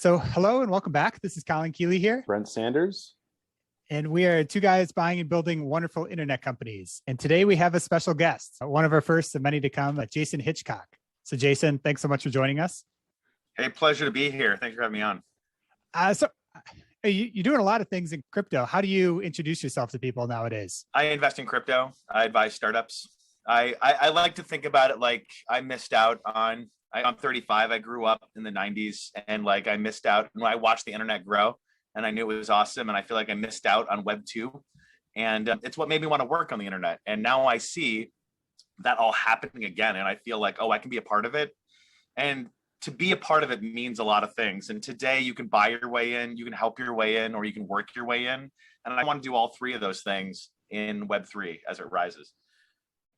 So hello and welcome back. This is Colin Keeley here. Brent Sanders. And we are two guys buying and building wonderful internet companies. And today we have a special guest, one of our first of many to come, Jason Hitchcock. So Jason, thanks so much for joining us. Hey, pleasure to be here. Thanks for having me on. You're doing a lot of things in crypto. How do you introduce yourself to people nowadays? I invest in crypto. I advise startups. I like to think about it like I missed out on, I'm 35. I grew up in the 90s and like I missed out when I watched the internet grow and I knew it was awesome. And I feel like I missed out on Web 2. And it's what made me want to work on the internet. And now I see that all happening again. And I feel like, oh, I can be a part of it. And to be a part of it means a lot of things. And today you can buy your way in, you can help your way in, or you can work your way in. And I want to do all three of those things in Web3 as it rises.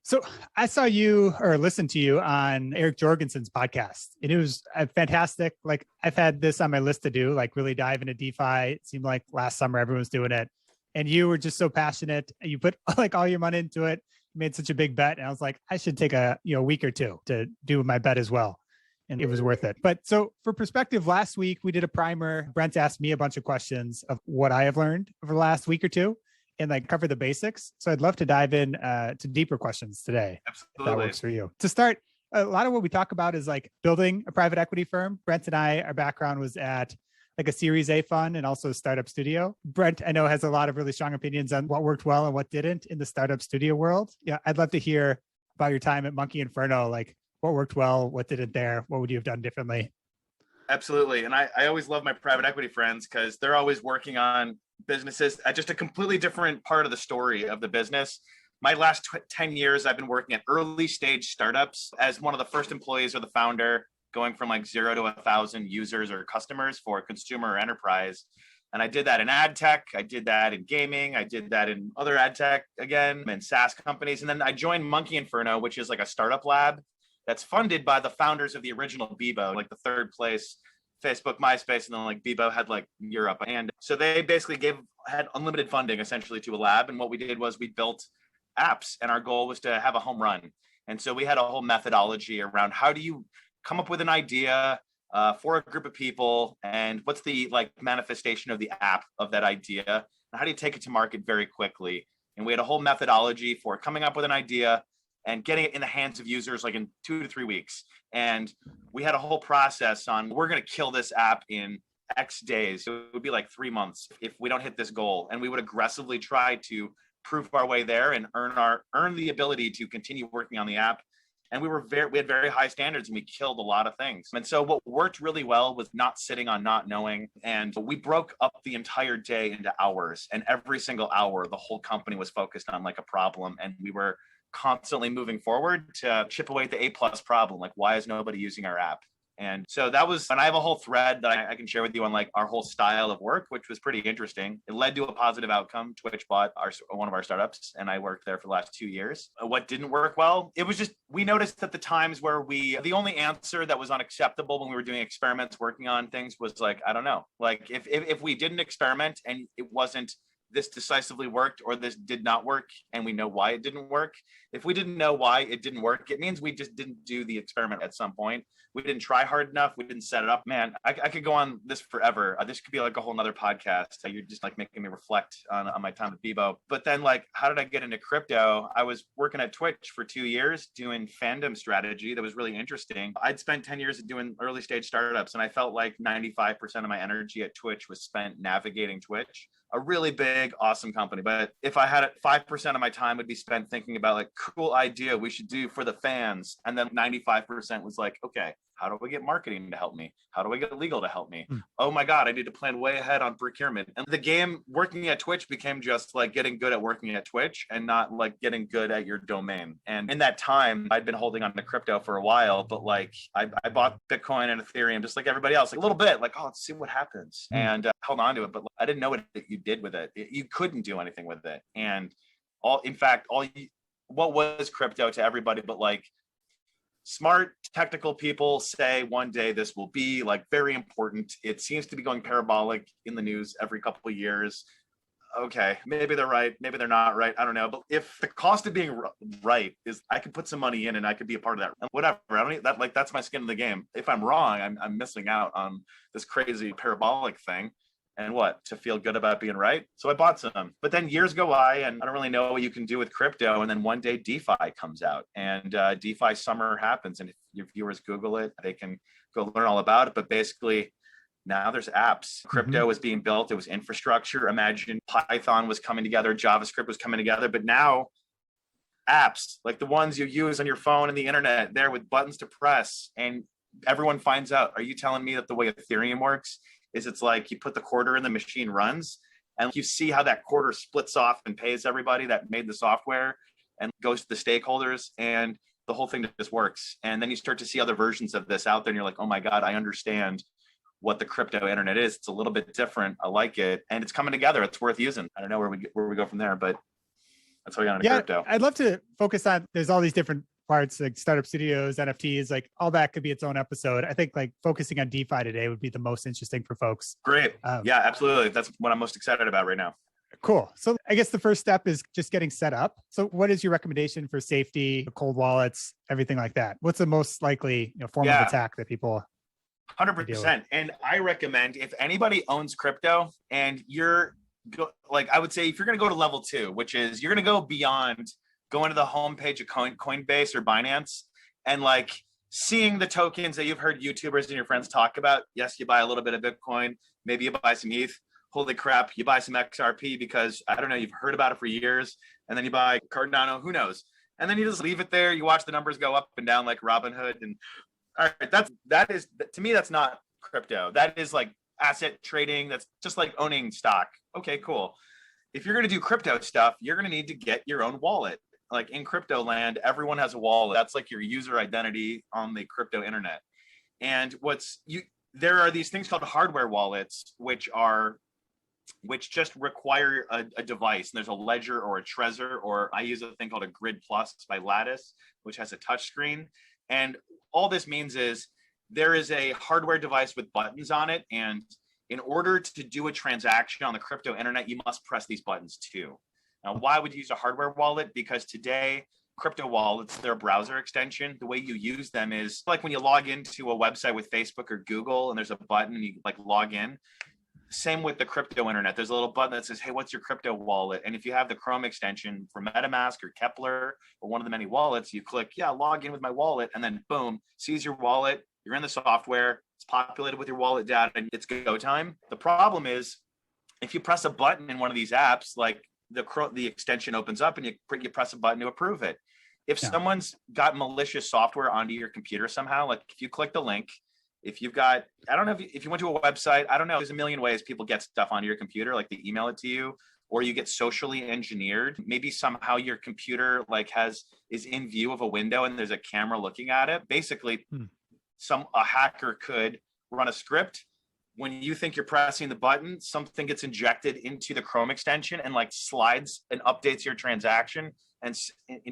So I saw you or listened to you on Eric Jorgensen's podcast, and it was fantastic. Like I've had this on my list to do, like really dive into DeFi. It seemed like last summer everyone was doing it, and you were just so passionate. You put like all your money into it. You made such a big bet, and I was like, I should take a week or two to do my bet as well, and it was worth it. But so for perspective, last week we did a primer. Brent asked me a bunch of questions of what I have learned over the last week or two, and like cover the basics. So I'd love to dive in to deeper questions today. Absolutely. If that works for you. To start, a lot of what we talk about is like building a private equity firm. Brent and I, our background was at like a Series A fund and also a startup studio. Brent, I know, has a lot of really strong opinions on what worked well and what didn't in the startup studio world. Yeah, I'd love to hear about your time at Monkey Inferno. Like what worked well, what didn't there? What would you have done differently? Absolutely. And I always love my private equity friends because they're always working on businesses at just a completely different part of the story of the business. My last 10 years, I've been working at early stage startups as one of the first employees or the founder, going from like 0 to 1,000 users or customers for consumer or enterprise. And I did that in ad tech. I did that in gaming. I did that in other ad tech again, and SaaS companies. And then I joined Monkey Inferno, which is like a startup lab that's funded by the founders of the original Bebo, like the third place Facebook, MySpace, and then like Bebo had like Europe. And so they basically had unlimited funding essentially to a lab. And what we did was we built apps, and our goal was to have a home run. And so we had a whole methodology around how do you come up with an idea for a group of people, and what's the like manifestation of the app of that idea, and how do you take it to market very quickly. And we had a whole methodology for coming up with an idea and getting it in the hands of users like in 2 to 3 weeks. And we had a whole process on, we're going to kill this app in X days. So it would be like 3 months if we don't hit this goal. And we would aggressively try to prove our way there and earn the ability to continue working on the app. And we had very high standards, and we killed a lot of things. And so what worked really well was not sitting on not knowing. And we broke up the entire day into hours, and every single hour, the whole company was focused on like a problem. And we were constantly moving forward to chip away at the A+ problem. Like, why is nobody using our app? And so that was, and I have a whole thread that I can share with you on like our whole style of work, which was pretty interesting. It led to a positive outcome. Twitch bought one of our startups, and I worked there for the last 2 years. What didn't work well? It was just, we noticed that the times where the only answer that was unacceptable when we were doing experiments, working on things was like, I don't know. Like if we didn't experiment and it wasn't this decisively worked or this did not work, and we know why it didn't work. If we didn't know why it didn't work, it means we just didn't do the experiment at some point. We didn't try hard enough. We didn't set it up. Man, I could go on this forever. This could be like a whole nother podcast. You're just like making me reflect on my time at Bebo. But then like, how did I get into crypto? I was working at Twitch for 2 years doing fandom strategy. That was really interesting. I'd spent 10 years doing early stage startups, and I felt like 95% of my energy at Twitch was spent navigating Twitch. A really big, awesome company. But if I had it, 5% of my time would be spent thinking about like cool idea we should do for the fans. And then 95% was like, okay, how do I get marketing to help me? How do I get legal to help me? Oh my God, I need to plan way ahead on procurement. And the game working at Twitch became just like getting good at working at Twitch and not like getting good at your domain. And in that time, I'd been holding on to crypto for a while, but like I bought Bitcoin and Ethereum just like everybody else, like a little bit, like, oh, let's see what happens. And held on to it, but I didn't know what you did with it. You couldn't do anything with it. And what was crypto to everybody, but like smart technical people say one day this will be like very important. It seems to be going parabolic in the news every couple of years. okay, maybe they're right, maybe they're not right. I don't know. But if the cost of being right is I could put some money in and I could be a part of that, whatever. I don't need that. Like, that's my skin in the game. If I'm wrong, I'm missing out on this crazy parabolic thing. And what, to feel good about being right? So I bought some. But then years go by and I don't really know what you can do with crypto. And then one day DeFi comes out and DeFi summer happens. And if your viewers Google it, they can go learn all about it. But basically, now there's apps. Crypto was being built. It was infrastructure. Imagine Python was coming together, JavaScript was coming together. But now apps like the ones you use on your phone and the internet there with buttons to press, and everyone finds out. Are you telling me that the way Ethereum works is it's like you put the quarter in, the machine runs, and you see how that quarter splits off and pays everybody that made the software and goes to the stakeholders, and the whole thing just works. And then you start to see other versions of this out there and you're like, oh my God, I understand what the crypto internet is. It's a little bit different. I like it. And it's coming together. It's worth using. I don't know where we go from there, but that's how we got into crypto. I'd love to focus on, there's all these different parts like startup studios, NFTs, like all that could be its own episode. I think like focusing on DeFi today would be the most interesting for folks. Great. Yeah, absolutely. That's what I'm most excited about right now. Cool. So I guess the first step is just getting set up. So what is your recommendation for safety, cold wallets, everything like that? What's the most likely form of attack that people 100%. And I recommend if anybody owns crypto and you're like, I would say if you're going to go to level 2, which is you're going to go beyond going to the homepage of Coinbase or Binance and like seeing the tokens that you've heard YouTubers and your friends talk about. Yes, you buy a little bit of Bitcoin, maybe you buy some ETH. Holy crap, you buy some XRP because I don't know, you've heard about it for years, and then you buy Cardano, who knows? And then you just leave it there. You watch the numbers go up and down like Robinhood. And all right, that is to me, that's not crypto. That is like asset trading. That's just like owning stock. Okay, cool. If you're going to do crypto stuff, you're going to need to get your own wallet. Like in crypto land, everyone has a wallet. That's like your user identity on the crypto internet. And there are these things called hardware wallets, which just require a device. And there's a Ledger or a Trezor, or I use a thing called a Grid Plus by Lattice, which has a touch screen. And all this means is there is a hardware device with buttons on it. And in order to do a transaction on the crypto internet, you must press these buttons too. Now, why would you use a hardware wallet? Because today, crypto wallets, they're a browser extension. The way you use them is like when you log into a website with Facebook or Google and there's a button and you like log in. Same with the crypto internet. There's a little button that says, hey, what's your crypto wallet? And if you have the Chrome extension for MetaMask or Kepler or one of the many wallets, you click, log in with my wallet. And then boom, sees your wallet. You're in the software. It's populated with your wallet data and it's go time. The problem is if you press a button in one of these apps, like the extension opens up and you press a button to approve it. If someone's got malicious software onto your computer somehow, like if you click the link, if you've got, I don't know if you went to a website, I don't know, there's a million ways people get stuff onto your computer, like they email it to you, or you get socially engineered. Maybe somehow your computer is in view of a window and there's a camera looking at it. Basically, a hacker could run a script. When you think you're pressing the button, something gets injected into the Chrome extension and like slides and updates your transaction and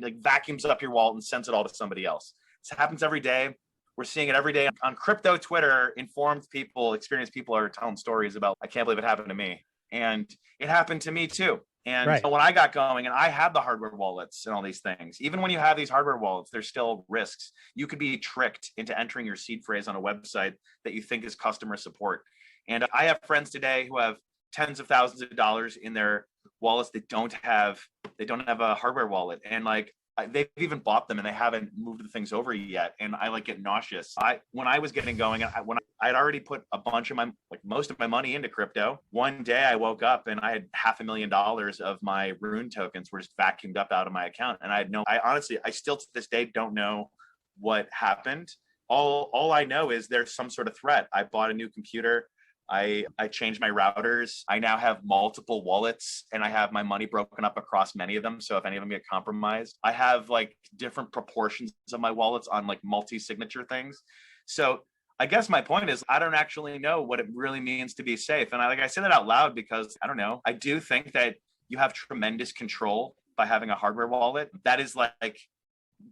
like vacuums up your wallet and sends it all to somebody else. This happens every day. We're seeing it every day on crypto Twitter. Informed people, experienced people are telling stories about, I can't believe it happened to me. And it happened to me too. And so when I got going and I had the hardware wallets and all these things, even when you have these hardware wallets, there's still risks. You could be tricked into entering your seed phrase on a website that you think is customer support. And I have friends today who have tens of thousands of dollars in their wallets that don't have a hardware wallet. And like, they've even bought them and they haven't moved the things over yet. And I like get nauseous. When I was getting going, when I'd already put a bunch of most of my money into crypto, one day I woke up and I had $500,000 of my Rune tokens were just vacuumed up out of my account. And I still to this day don't know what happened. All I know is there's some sort of threat. I bought a new computer. I changed my routers. I now have multiple wallets and I have my money broken up across many of them. So if any of them get compromised, I have like different proportions of my wallets on like multi-signature things. So I guess my point is I don't actually know what it really means to be safe. And I say that out loud because I don't know. I do think that you have tremendous control by having a hardware wallet. That is like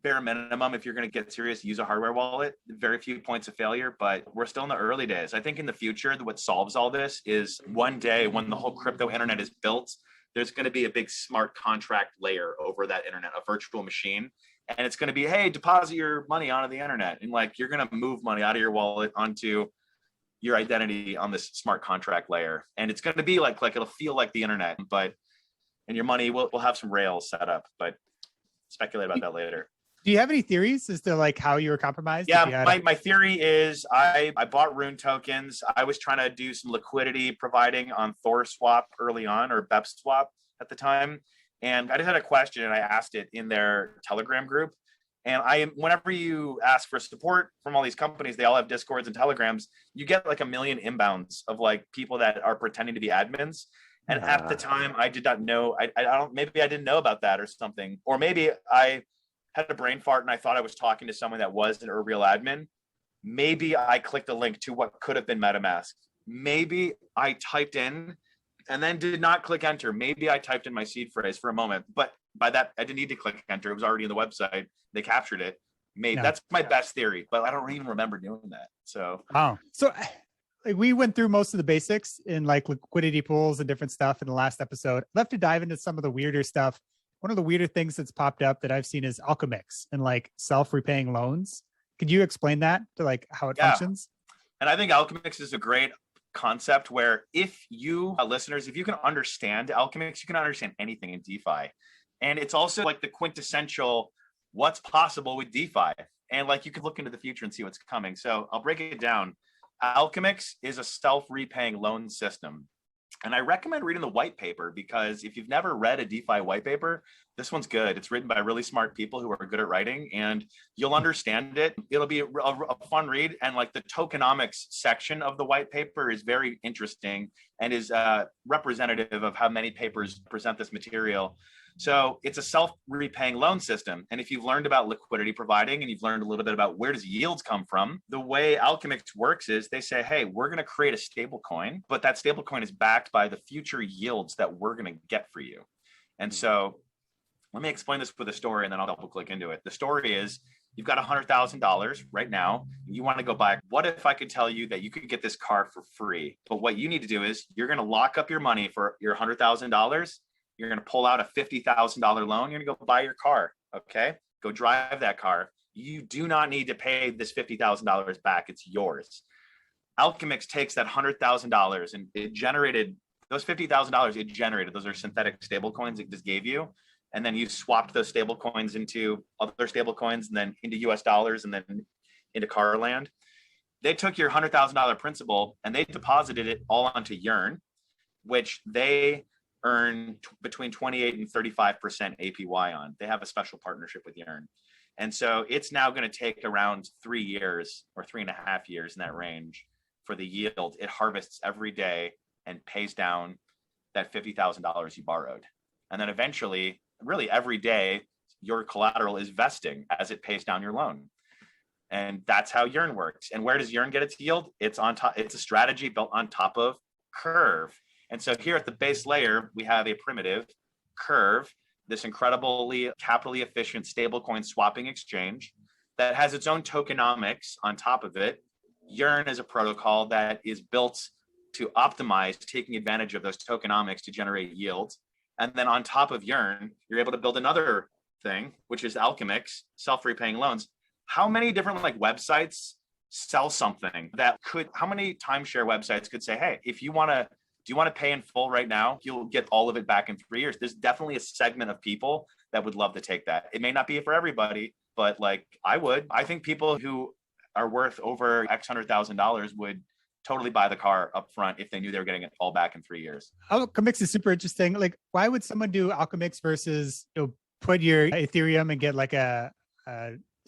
bare minimum. If you're going to get serious, use a hardware wallet. Very few points of failure, but we're still in the early days. I think in the future, what solves all this is one day when the whole crypto internet is built, there's going to be a big smart contract layer over that internet, a virtual machine. And it's going to be, hey, deposit your money onto the internet. And like, you're going to move money out of your wallet onto your identity on this smart contract layer. And it's going to be like it'll feel like the internet, and your money will have some rails set up, but speculate about that later. Do you have any theories as to like how you were compromised? Yeah, my theory is I bought Rune tokens. I was trying to do some liquidity providing on Thor Swap early on, or BEP Swap at the time. And I just had a question and I asked it in their Telegram group. And whenever you ask for support from all these companies, they all have Discords and Telegrams. You get like a million inbounds of like people that are pretending to be admins. And at the time, I did not know. Maybe I didn't know about that or something. Or maybe I had a brain fart and I thought I was talking to someone that wasn't a real admin. Maybe I clicked a link to what could have been MetaMask. Maybe I typed in and then did not click enter. Maybe I typed in my seed phrase for a moment, but by that, I didn't need to click enter. It was already in the website. They captured it. Maybe that's my best theory, but I don't even remember doing that. So, like we went through most of the basics in like liquidity pools and different stuff in the last episode. I'd love to dive into some of the weirder stuff. One of the weirder things that's popped up that I've seen is Alchemyx and like self-repaying loans. Could you explain that to like how it functions? And I think Alchemyx is a great concept where if you listeners, if you can understand Alchemyx, you can understand anything in DeFi. And it's also like the quintessential what's possible with DeFi. And like you could look into the future and see what's coming. So I'll break it down. Alchemyx is a self-repaying loan system. And I recommend reading the white paper because if you've never read a DeFi white paper, this one's good. It's written by really smart people who are good at writing and you'll understand it. It'll be a fun read. And like the tokenomics section of the white paper is very interesting and is representative of how many papers present this material. So it's a self-repaying loan system. And if you've learned about liquidity providing and you've learned a little bit about where does yields come from, the way Alchemyx works is they say, hey, we're going to create a stable coin, but that stable coin is backed by the future yields that we're going to get for you. And so let me explain this with a story and then I'll double click into it. The story is you've got $100,000 right now. You want to go buy. What if I could tell you that you could get this car for free? But what you need to do is you're going to lock up your money for your $100,000. You're going to pull out a $50,000 loan. You're going to go buy your car. Okay. Go drive that car. You do not need to pay this $50,000 back. It's yours. Alchemyx takes that $100,000 and it generated those $50,000 it generated. Those are synthetic stable coins it just gave you. And then you swapped those stable coins into other stable coins and then into US dollars and then into car land. They took your $100,000 principal and they deposited it all onto Yearn, which they earn between 28 and 35% APY on. They have a special partnership with Yearn. And so it's now going to take around 3 years or 3.5 years in that range for the yield. It harvests every day and pays down that $50,000 you borrowed. And then eventually, really every day, your collateral is vesting as it pays down your loan. And that's how Yearn works. And where does Yearn get its yield? It's on top. It's a strategy built on top of Curve. And so here at the base layer, we have a primitive Curve, this incredibly capitally efficient stablecoin swapping exchange that has its own tokenomics on top of it. Yearn is a protocol that is built to optimize taking advantage of those tokenomics to generate yields. And then on top of Yearn, you're able to build another thing, which is Alchemyx, self-repaying loans. How many different like websites sell something that could, how many timeshare websites could say, hey, if you want to, do you want to pay in full right now? You'll get all of it back in 3 years. There's definitely a segment of people that would love to take that. It may not be for everybody, but like I would. I think people who are worth over X $100,000 would totally buy the car up front if they knew they were getting it all back in 3 years. Alchemyx is super interesting. Like, why would someone do Alchemyx versus put your Ethereum and get like a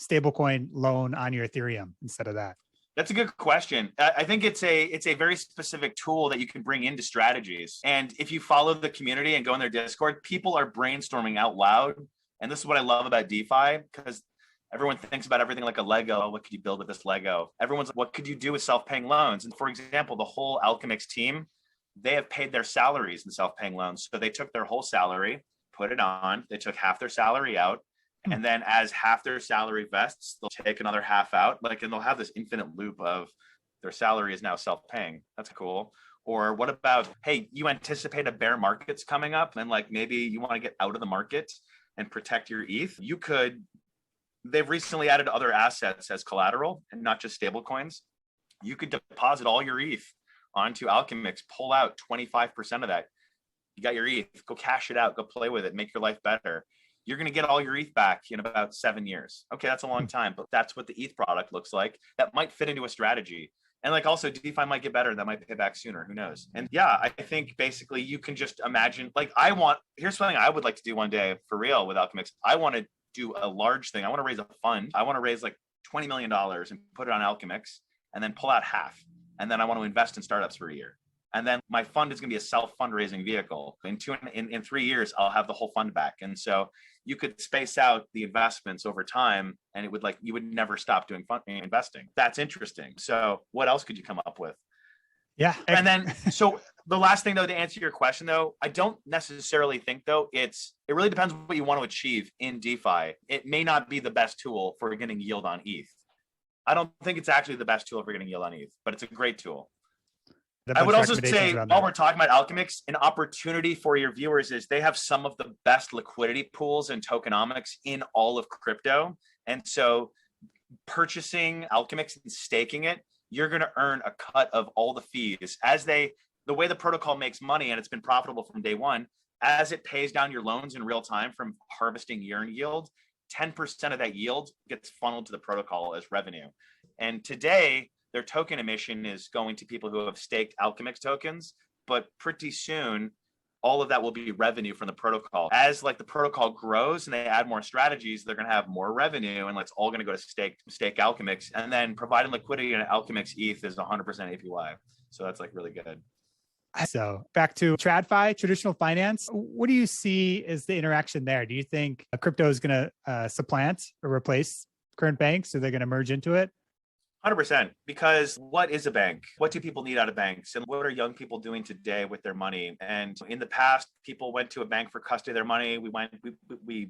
stablecoin loan on your Ethereum instead of that? That's a good question. I think it's a very specific tool that you can bring into strategies. And if you follow the community and go in their Discord, people are brainstorming out loud. And this is what I love about DeFi, because everyone thinks about everything like a Lego. What could you build with this Lego? Everyone's like, what could you do with self-paying loans? And for example, the whole Alchemyx team, they have paid their salaries in self-paying loans. So they took their whole salary, put it on, they took half their salary out. And then as half their salary vests, they'll take another half out, like, and they'll have this infinite loop of Their salary is now self-paying. That's cool. Or what about, hey, you anticipate a bear market's coming up and like maybe you want to get out of the market and protect your ETH. They've recently added other assets as collateral and not just stable coins. You could deposit all your ETH onto Alchemyx, pull out 25% of that. You got your ETH, go cash it out, go play with it, make your life better. You're going to get all your ETH back in about 7 years. Okay, that's a long time, but that's what the ETH product looks like. That might fit into a strategy. And like also DeFi might get better. That might pay back sooner. Who knows? And yeah, I think basically you can just imagine, like here's something I would like to do one day for real with Alchemyx. I want to do a large thing. I want to raise a fund. I want to raise like $20 million and put it on Alchemyx and then pull out half. And then I want to invest in startups for a year. And then my fund is going to be a self-fundraising vehicle. In 3 years, I'll have the whole fund back. And so you could space out the investments over time and it would you would never stop doing investing. That's interesting. So what else could you come up with? Yeah. And then, so the last thing though, to answer your question though, I don't necessarily think though, it really depends what you want to achieve in DeFi. It may not be the best tool for getting yield on ETH. I don't think it's actually the best tool for getting yield on ETH, but it's a great tool. I would also say, while we're talking about Alchemyx, an opportunity for your viewers is they have some of the best liquidity pools and tokenomics in all of crypto. And so purchasing Alchemyx and staking it, you're going to earn a cut of all the fees the way the protocol makes money, and it's been profitable from day one, as it pays down your loans in real time from harvesting yearn yield, 10% of that yield gets funneled to the protocol as revenue. And today, their token emission is going to people who have staked Alchemyx tokens, but pretty soon, all of that will be revenue from the protocol. As like the protocol grows and they add more strategies, they're going to have more revenue, and it's all going to go to stake Alchemyx, and then providing liquidity in Alchemyx ETH is 100% APY. So that's like really good. So back to TradFi, traditional finance. What do you see as the interaction there? Do you think crypto is going to supplant or replace current banks? Are they going to merge into it? 100%. Because what is a bank? What do people need out of banks? And what are young people doing today with their money? And in the past, people went to a bank for custody of their money. We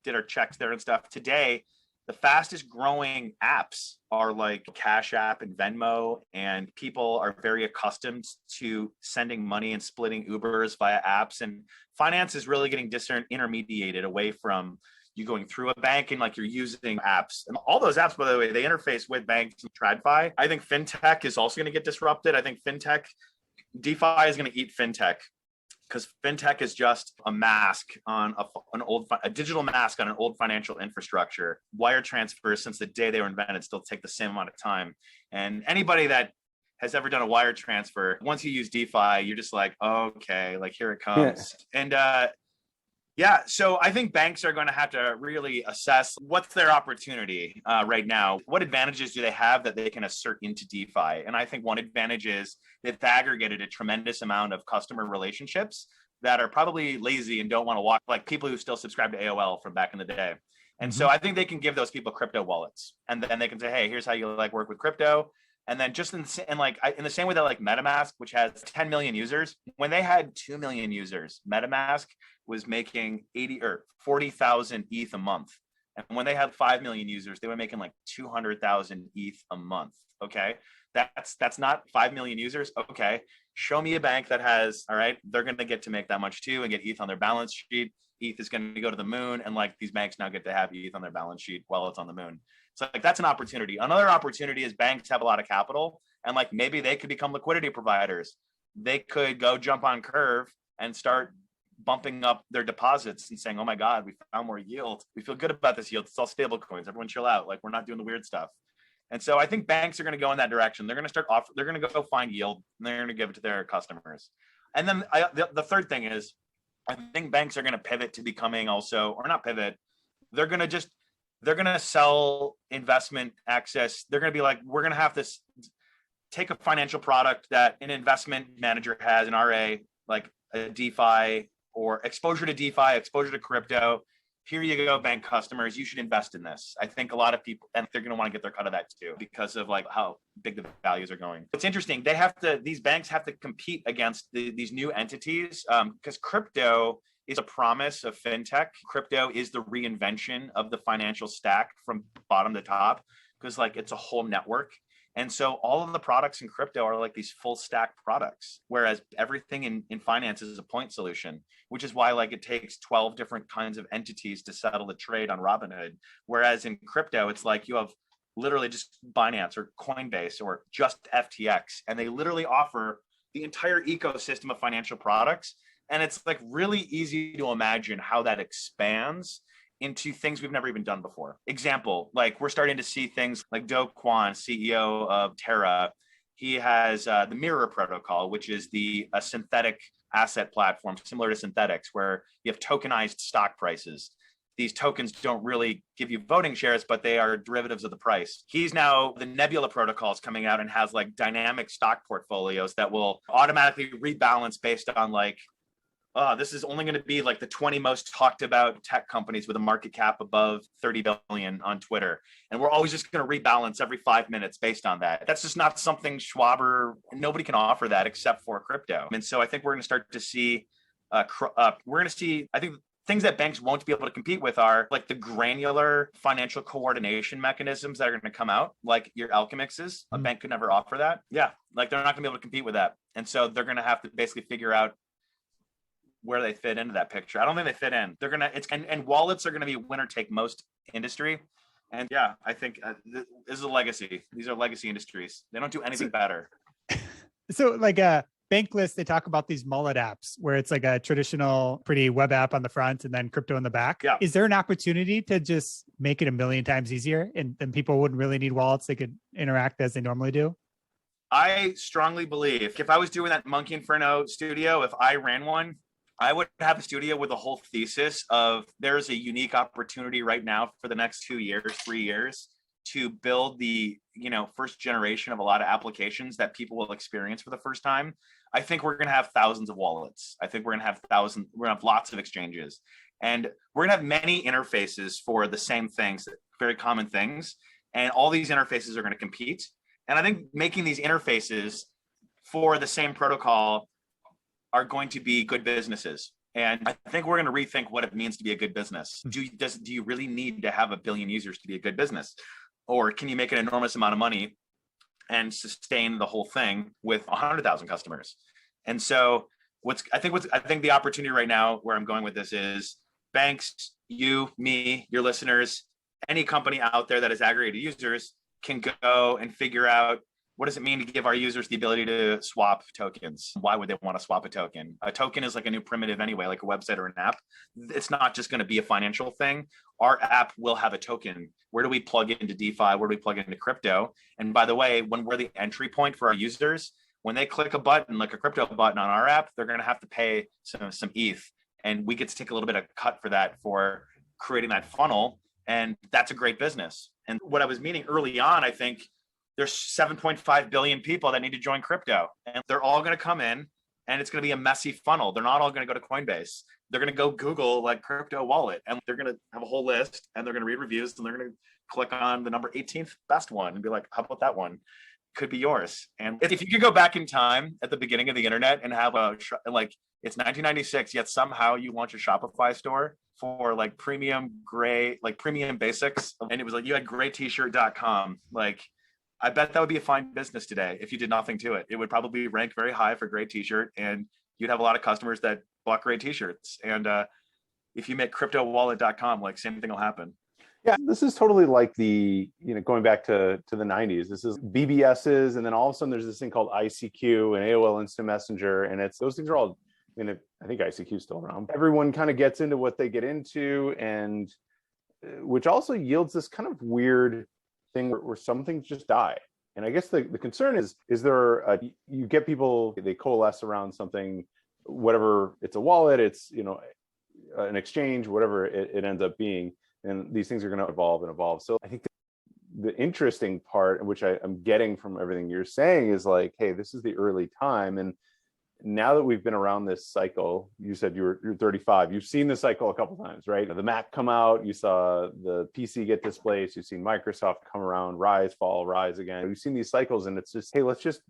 did our checks there and stuff. Today, the fastest growing apps are like Cash App and Venmo, and people are very accustomed to sending money and splitting Ubers via apps. And finance is really getting disintermediated away from you going through a bank and like you're using apps. And all those apps, by the way, they interface with banks and TradFi. I think fintech is also going to get disrupted. I think DeFi is going to eat fintech, because fintech is just a mask on a digital mask on an old financial infrastructure. Wire transfers, since the day they were invented, still take the same amount of time. And anybody that has ever done a wire transfer, once you use DeFi, you're just like, okay, like here it comes. Yeah. And so I think banks are going to have to really assess what's their opportunity right now. What advantages do they have that they can assert into DeFi? And I think one advantage is they've aggregated a tremendous amount of customer relationships that are probably lazy and don't want to walk, like people who still subscribe to AOL from back in the day. And so I think they can give those people crypto wallets, and then they can say, hey, here's how you like work with crypto. And then just in the same way that like MetaMask, which has 10 million users, when they had 2 million users, MetaMask was making 80 or 40,000 ETH a month. And when they had 5 million users, they were making like 200,000 ETH a month. Okay. That's not 5 million users. Okay. Show me a bank that has, all right, they're going to get to make that much too and get ETH on their balance sheet. ETH is going to go to the moon. And like these banks now get to have ETH on their balance sheet while it's on the moon. So like that's an opportunity. Another opportunity is banks have a lot of capital, and like maybe they could become liquidity providers. They could go jump on Curve and start bumping up their deposits and saying, oh my God, we found more yield. We feel good about this yield. It's all stable coins. Everyone chill out. Like we're not doing the weird stuff. And so I think banks are going to go in that direction. They're going to they're going to go find yield, and they're going to give it to their customers. And then the third thing is, I think banks are going to pivot to becoming also, or not pivot, they're going to sell investment access. They're going to be like, we're going to have this, take a financial product that an investment manager has, an RA, like a DeFi or exposure to DeFi, exposure to crypto. Here you go, bank customers, you should invest in this. I think a lot of people, and they're going to want to get their cut of that too, because of like how big the values are going. It's interesting. These banks have to compete against these new entities, because crypto is a promise of fintech. Crypto is the reinvention of the financial stack from bottom to top, because like it's a whole network. And so all of the products in crypto are like these full stack products, whereas everything in finance is a point solution, which is why like it takes 12 different kinds of entities to settle a trade on Robinhood. Whereas in crypto, it's like you have literally just Binance or Coinbase or just FTX, and they literally offer the entire ecosystem of financial products. And it's like really easy to imagine how that expands into things we've never even done before. Example, like we're starting to see things like Do Kwon, CEO of Terra. He has the Mirror protocol, which is a synthetic asset platform similar to synthetics, where you have tokenized stock prices. These tokens don't really give you voting shares, but they are derivatives of the price. He's now, the Nebula protocol is coming out and has like dynamic stock portfolios that will automatically rebalance based on like, this is only going to be like the 20 most talked about tech companies with a market cap above 30 billion on Twitter. And we're always just going to rebalance every 5 minutes based on that. That's just not something nobody can offer that except for crypto. And so I think we're going to start to see, I think things that banks won't be able to compete with are like the granular financial coordination mechanisms that are going to come out, like your Alchemyxes. A bank could never offer that. Yeah, like they're not going to be able to compete with that. And so they're going to have to basically figure out where they fit into that picture. I don't think they fit in. And wallets are going to be winner take most industry. And yeah, I think this is a legacy. These are legacy industries. They don't do anything better. So like Bankless, they talk about these mullet apps where it's like a traditional pretty web app on the front and then crypto in the back. Yeah. Is there an opportunity to just make it a million times easier and people wouldn't really need wallets? They could interact as they normally do? I strongly believe if I was doing that Monkey Inferno studio, if I ran one, I would have a studio with a whole thesis of there's a unique opportunity right now for the next 2 years, 3 years to build the, first generation of a lot of applications that people will experience for the first time. I think we're going to have thousands of wallets. I think we're going to have lots of exchanges, and we're going to have many interfaces for the same things, very common things. And all these interfaces are going to compete. And I think making these interfaces for the same protocol are going to be good businesses. And I think we're going to rethink what it means to be a good business. Do you really need to have 1 billion users to be a good business? Or can you make an enormous amount of money and sustain the whole thing with 100,000 customers? And so I think the opportunity right now where I'm going with this is banks, you, me, your listeners, any company out there that has aggregated users can go and figure out, what does it mean to give our users the ability to swap tokens? Why would they want to swap a token? A token is like a new primitive anyway, like a website or an app. It's not just going to be a financial thing. Our app will have a token. Where do we plug into DeFi? Where do we plug into crypto? And by the way, when we're the entry point for our users, when they click a button, like a crypto button on our app, they're going to have to pay some ETH. And we get to take a little bit of cut for that, for creating that funnel. And that's a great business. And what I was meaning early on, I think, there's 7.5 billion people that need to join crypto, and they're all going to come in, and it's going to be a messy funnel. They're not all going to go to Coinbase. They're going to go Google like crypto wallet, and they're going to have a whole list, and they're going to read reviews, and they're going to click on the number 18th best one and be like, how about that one? Could be yours. And if you could go back in time at the beginning of the internet and have it's 1996, yet somehow you launch a Shopify store for like premium basics, and it was like you had graytshirt.com. Like, I bet that would be a fine business today if you did nothing to it. It would probably rank very high for Gray T-shirt, and you'd have a lot of customers that bought Gray T-shirts. And if you make cryptowallet.com, like same thing will happen. Yeah, this is totally like going back to the 90s. This is BBSs, and then all of a sudden there's this thing called ICQ and AOL Instant Messenger, and those things are all, I think ICQ is still around. Everyone kind of gets into what they get into, and which also yields this kind of weird thing where some things just die. And I guess the concern is there you get people, they coalesce around something, whatever, it's a wallet, it's an exchange, whatever it ends up being, and these things are going to evolve and evolve. So I think the interesting part, which I'm getting from everything you're saying, is like, hey, this is the early time, and now that we've been around this cycle, you said you're 35, you've seen this cycle a couple times, right? The Mac come out, you saw the PC get displaced, you've seen Microsoft come around, rise, fall, rise again. You've seen these cycles, and it's just, hey, let's just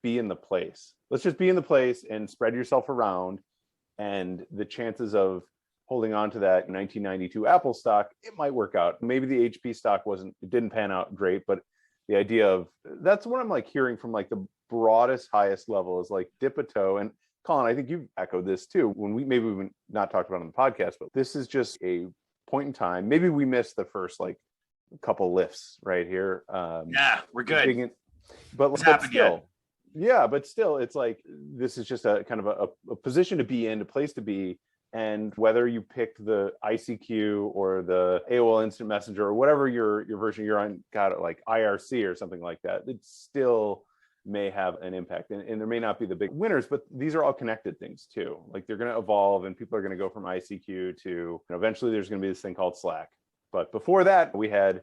be in the place. Let's just be in the place and spread yourself around. And the chances of holding on to that 1992 Apple stock, it might work out. Maybe the HP stock didn't pan out great, but the idea of, that's what I'm like hearing from like the broadest, highest level is like dip a toe. And Colin, I think you've echoed this too. When we've not talked about it on the podcast, but this is just a point in time. Maybe we missed the first like couple lifts right here. Yeah, we're good. But still, yeah, but still, it's like this is just a kind of a position to be in, a place to be. And whether you picked the ICQ or the AOL Instant Messenger or whatever your version you're on, got it like IRC or something like that, it still may have an impact. And there may not be the big winners, but these are all connected things too. Like they're going to evolve and people are going to go from ICQ to, eventually there's going to be this thing called Slack. But before that, we had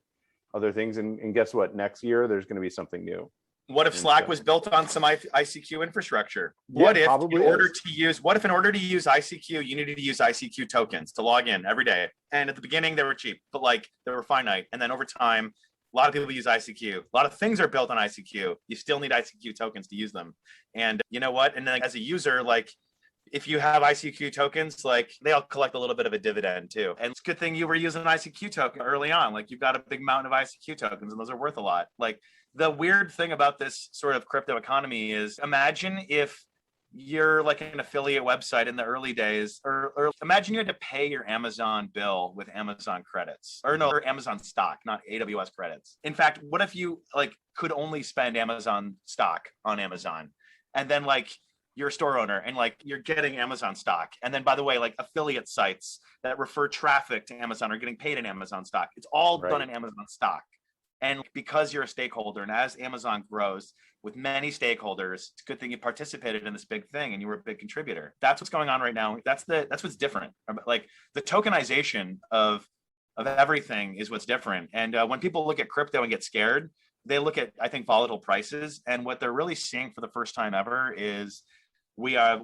other things. And guess what? Next year, there's going to be something new. What if Slack was built on some ICQ infrastructure? What if in order to use ICQ, you needed to use ICQ tokens to log in every day? And at the beginning, they were cheap, but like they were finite. And then over time, a lot of people use ICQ. A lot of things are built on ICQ. You still need ICQ tokens to use them. And you know what? And then as a user, like if you have ICQ tokens, like they all collect a little bit of a dividend too. And it's a good thing you were using an ICQ token early on. Like you've got a big mountain of ICQ tokens and those are worth a lot. Like the weird thing about this sort of crypto economy is imagine if you're like an affiliate website in the early days, or imagine you had to pay your Amazon bill with Amazon credits, or Amazon stock, not AWS credits. In fact, what if you like could only spend Amazon stock on Amazon, and then like you're a store owner and like you're getting Amazon stock, and then by the way, like affiliate sites that refer traffic to Amazon are getting paid in Amazon stock. It's all done in Amazon stock. And because you're a stakeholder, and as Amazon grows with many stakeholders, it's a good thing you participated in this big thing and you were a big contributor. That's what's going on right now. That's what's different. Like the tokenization of everything is what's different. And when people look at crypto and get scared, they look at, I think, volatile prices. And what they're really seeing for the first time ever is we are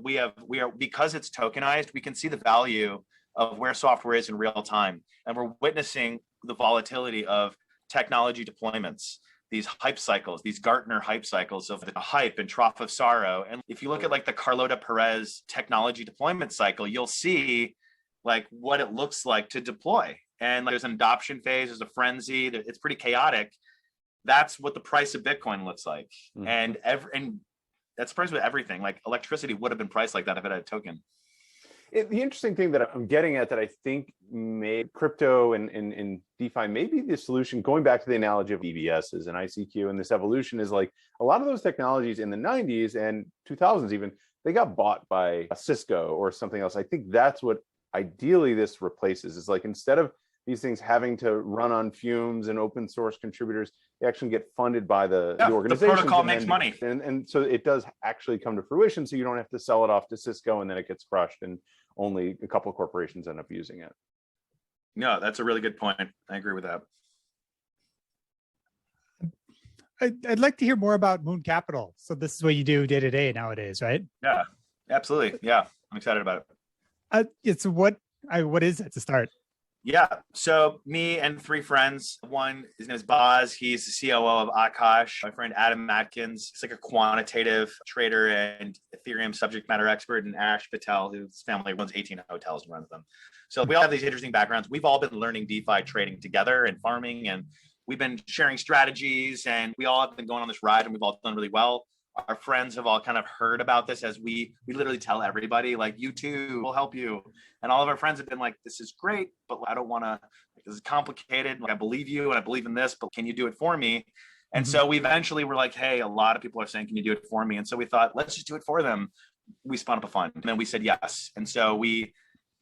because it's tokenized, we can see the value of where software is in real time. And we're witnessing the volatility of technology deployments, these hype cycles, these Gartner hype cycles of the hype and trough of sorrow. And if you look at like the Carlota Perez technology deployment cycle, you'll see like what it looks like to deploy. And like, there's an adoption phase, there's a frenzy, it's pretty chaotic. That's what the price of Bitcoin looks like. Mm-hmm. And that's priced with everything. Like electricity would have been priced like that if it had a token. The interesting thing that I'm getting at that I think made crypto and DeFi may be the solution, going back to the analogy of BBSs and ICQ and this evolution, is like a lot of those technologies in the 90s and 2000s even, they got bought by a Cisco or something else. I think that's what ideally this replaces, is like instead of these things having to run on fumes and open source contributors, they actually get funded by the organization. The protocol makes money. And so it does actually come to fruition. So you don't have to sell it off to Cisco and then it gets crushed and only a couple of corporations end up using it. No, that's a really good point. I agree with that. I'd like to hear more about Moon Capital. So this is what you do day to day nowadays, right? Yeah, absolutely. Yeah, I'm excited about it. What is it to start? Yeah. So me and three friends. One, his name is Boz. He's the COO of Akash. My friend Adam Atkins. He's like a quantitative trader and Ethereum subject matter expert. And Ash Patel, whose family runs 18 hotels and runs them. So we all have these interesting backgrounds. We've all been learning DeFi trading together and farming, and we've been sharing strategies, and we all have been going on this ride, and we've all done really well. Our friends have all kind of heard about this as we literally tell everybody, like, you too, we'll help you. And all of our friends have been like, this is great, but I don't want to, this is complicated. Like, I believe you and I believe in this, but can you do it for me? And so we eventually were like, hey, a lot of people are saying, can you do it for me? And so we thought, let's just do it for them. We spun up a fund and then we said yes. And so we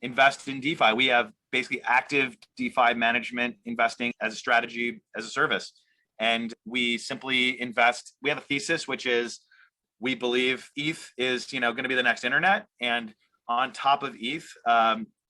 invest in DeFi. We have basically active DeFi management investing as a strategy, as a service. And we simply invest. We have a thesis, which is we believe ETH is, going to be the next internet. And on top of ETH,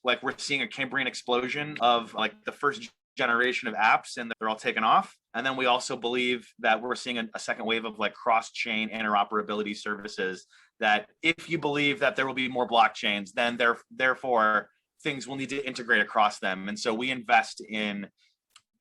like we're seeing a Cambrian explosion of like the first generation of apps, and they're all taken off. And then we also believe that we're seeing a second wave of like cross-chain interoperability services, that if you believe that there will be more blockchains, then therefore things will need to integrate across them. And so we invest in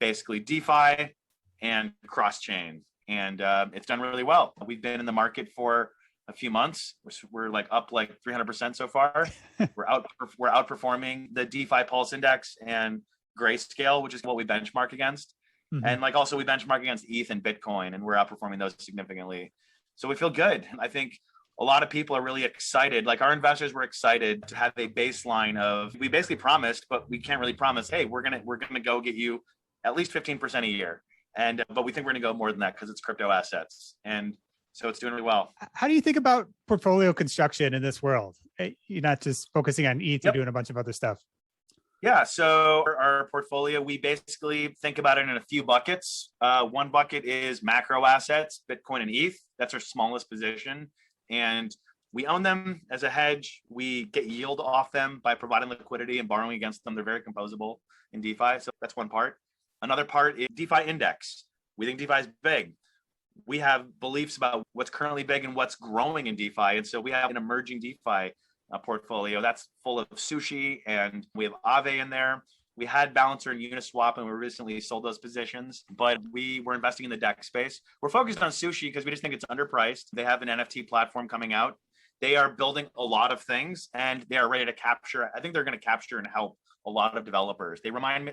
basically DeFi and cross-chain, and it's done really well. We've been in the market for a few months. We're like up like 300% so far. We're outperforming the DeFi Pulse Index and Grayscale, which is what we benchmark against. And like also we benchmark against ETH and Bitcoin, and we're outperforming those significantly. So we feel good. I think a lot of people are really excited. Like our investors were excited to have a baseline of, we basically promised, but we can't really promise, hey, we're gonna go get you at least 15% a year. And but we think we're gonna go more than that because it's crypto assets. And so it's doing really well. How do you think about portfolio construction in this world? You're not just focusing on ETH, you're doing a bunch of other stuff. Yeah, so our portfolio, we basically think about it in a few buckets. One bucket is macro assets, Bitcoin and ETH. That's our smallest position. And we own them as a hedge. We get yield off them by providing liquidity and borrowing against them. They're very composable in DeFi. So that's one part. Another part is DeFi index. We think DeFi is big. We have beliefs about what's currently big and what's growing in DeFi. And so we have an emerging DeFi portfolio that's full of sushi, and we have Aave in there. We had Balancer and Uniswap, and we recently sold those positions, but we were investing in the DEX space. We're focused on sushi because we just think it's underpriced. They have an NFT platform coming out. They are building a lot of things, and they are ready to capture. I think they're going to capture and help a lot of developers. They remind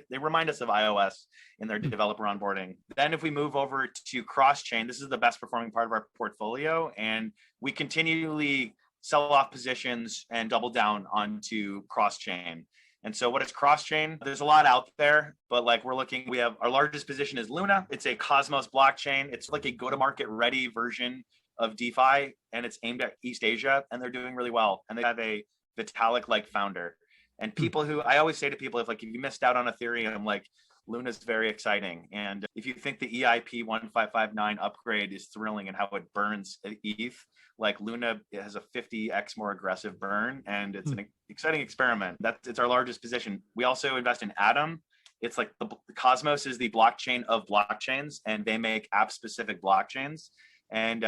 us of iOS in their developer onboarding. Then if we move over to cross-chain, this is the best performing part of our portfolio, and we continually sell off positions and double down onto cross-chain. And so what is cross-chain? There's a lot out there, but like we have our largest position is Luna. It's a Cosmos blockchain. It's like a go-to-market ready version of DeFi, and it's aimed at East Asia, and they're doing really well. And they have a Vitalik-like founder. And people who, I always say to people, if you missed out on Ethereum, like Luna's very exciting. And if you think the EIP 1559 upgrade is thrilling and how it burns ETH, like Luna has a 50x more aggressive burn, and it's an exciting experiment. It's our largest position. We also invest in Atom. It's like the Cosmos is the blockchain of blockchains, and they make app-specific blockchains. And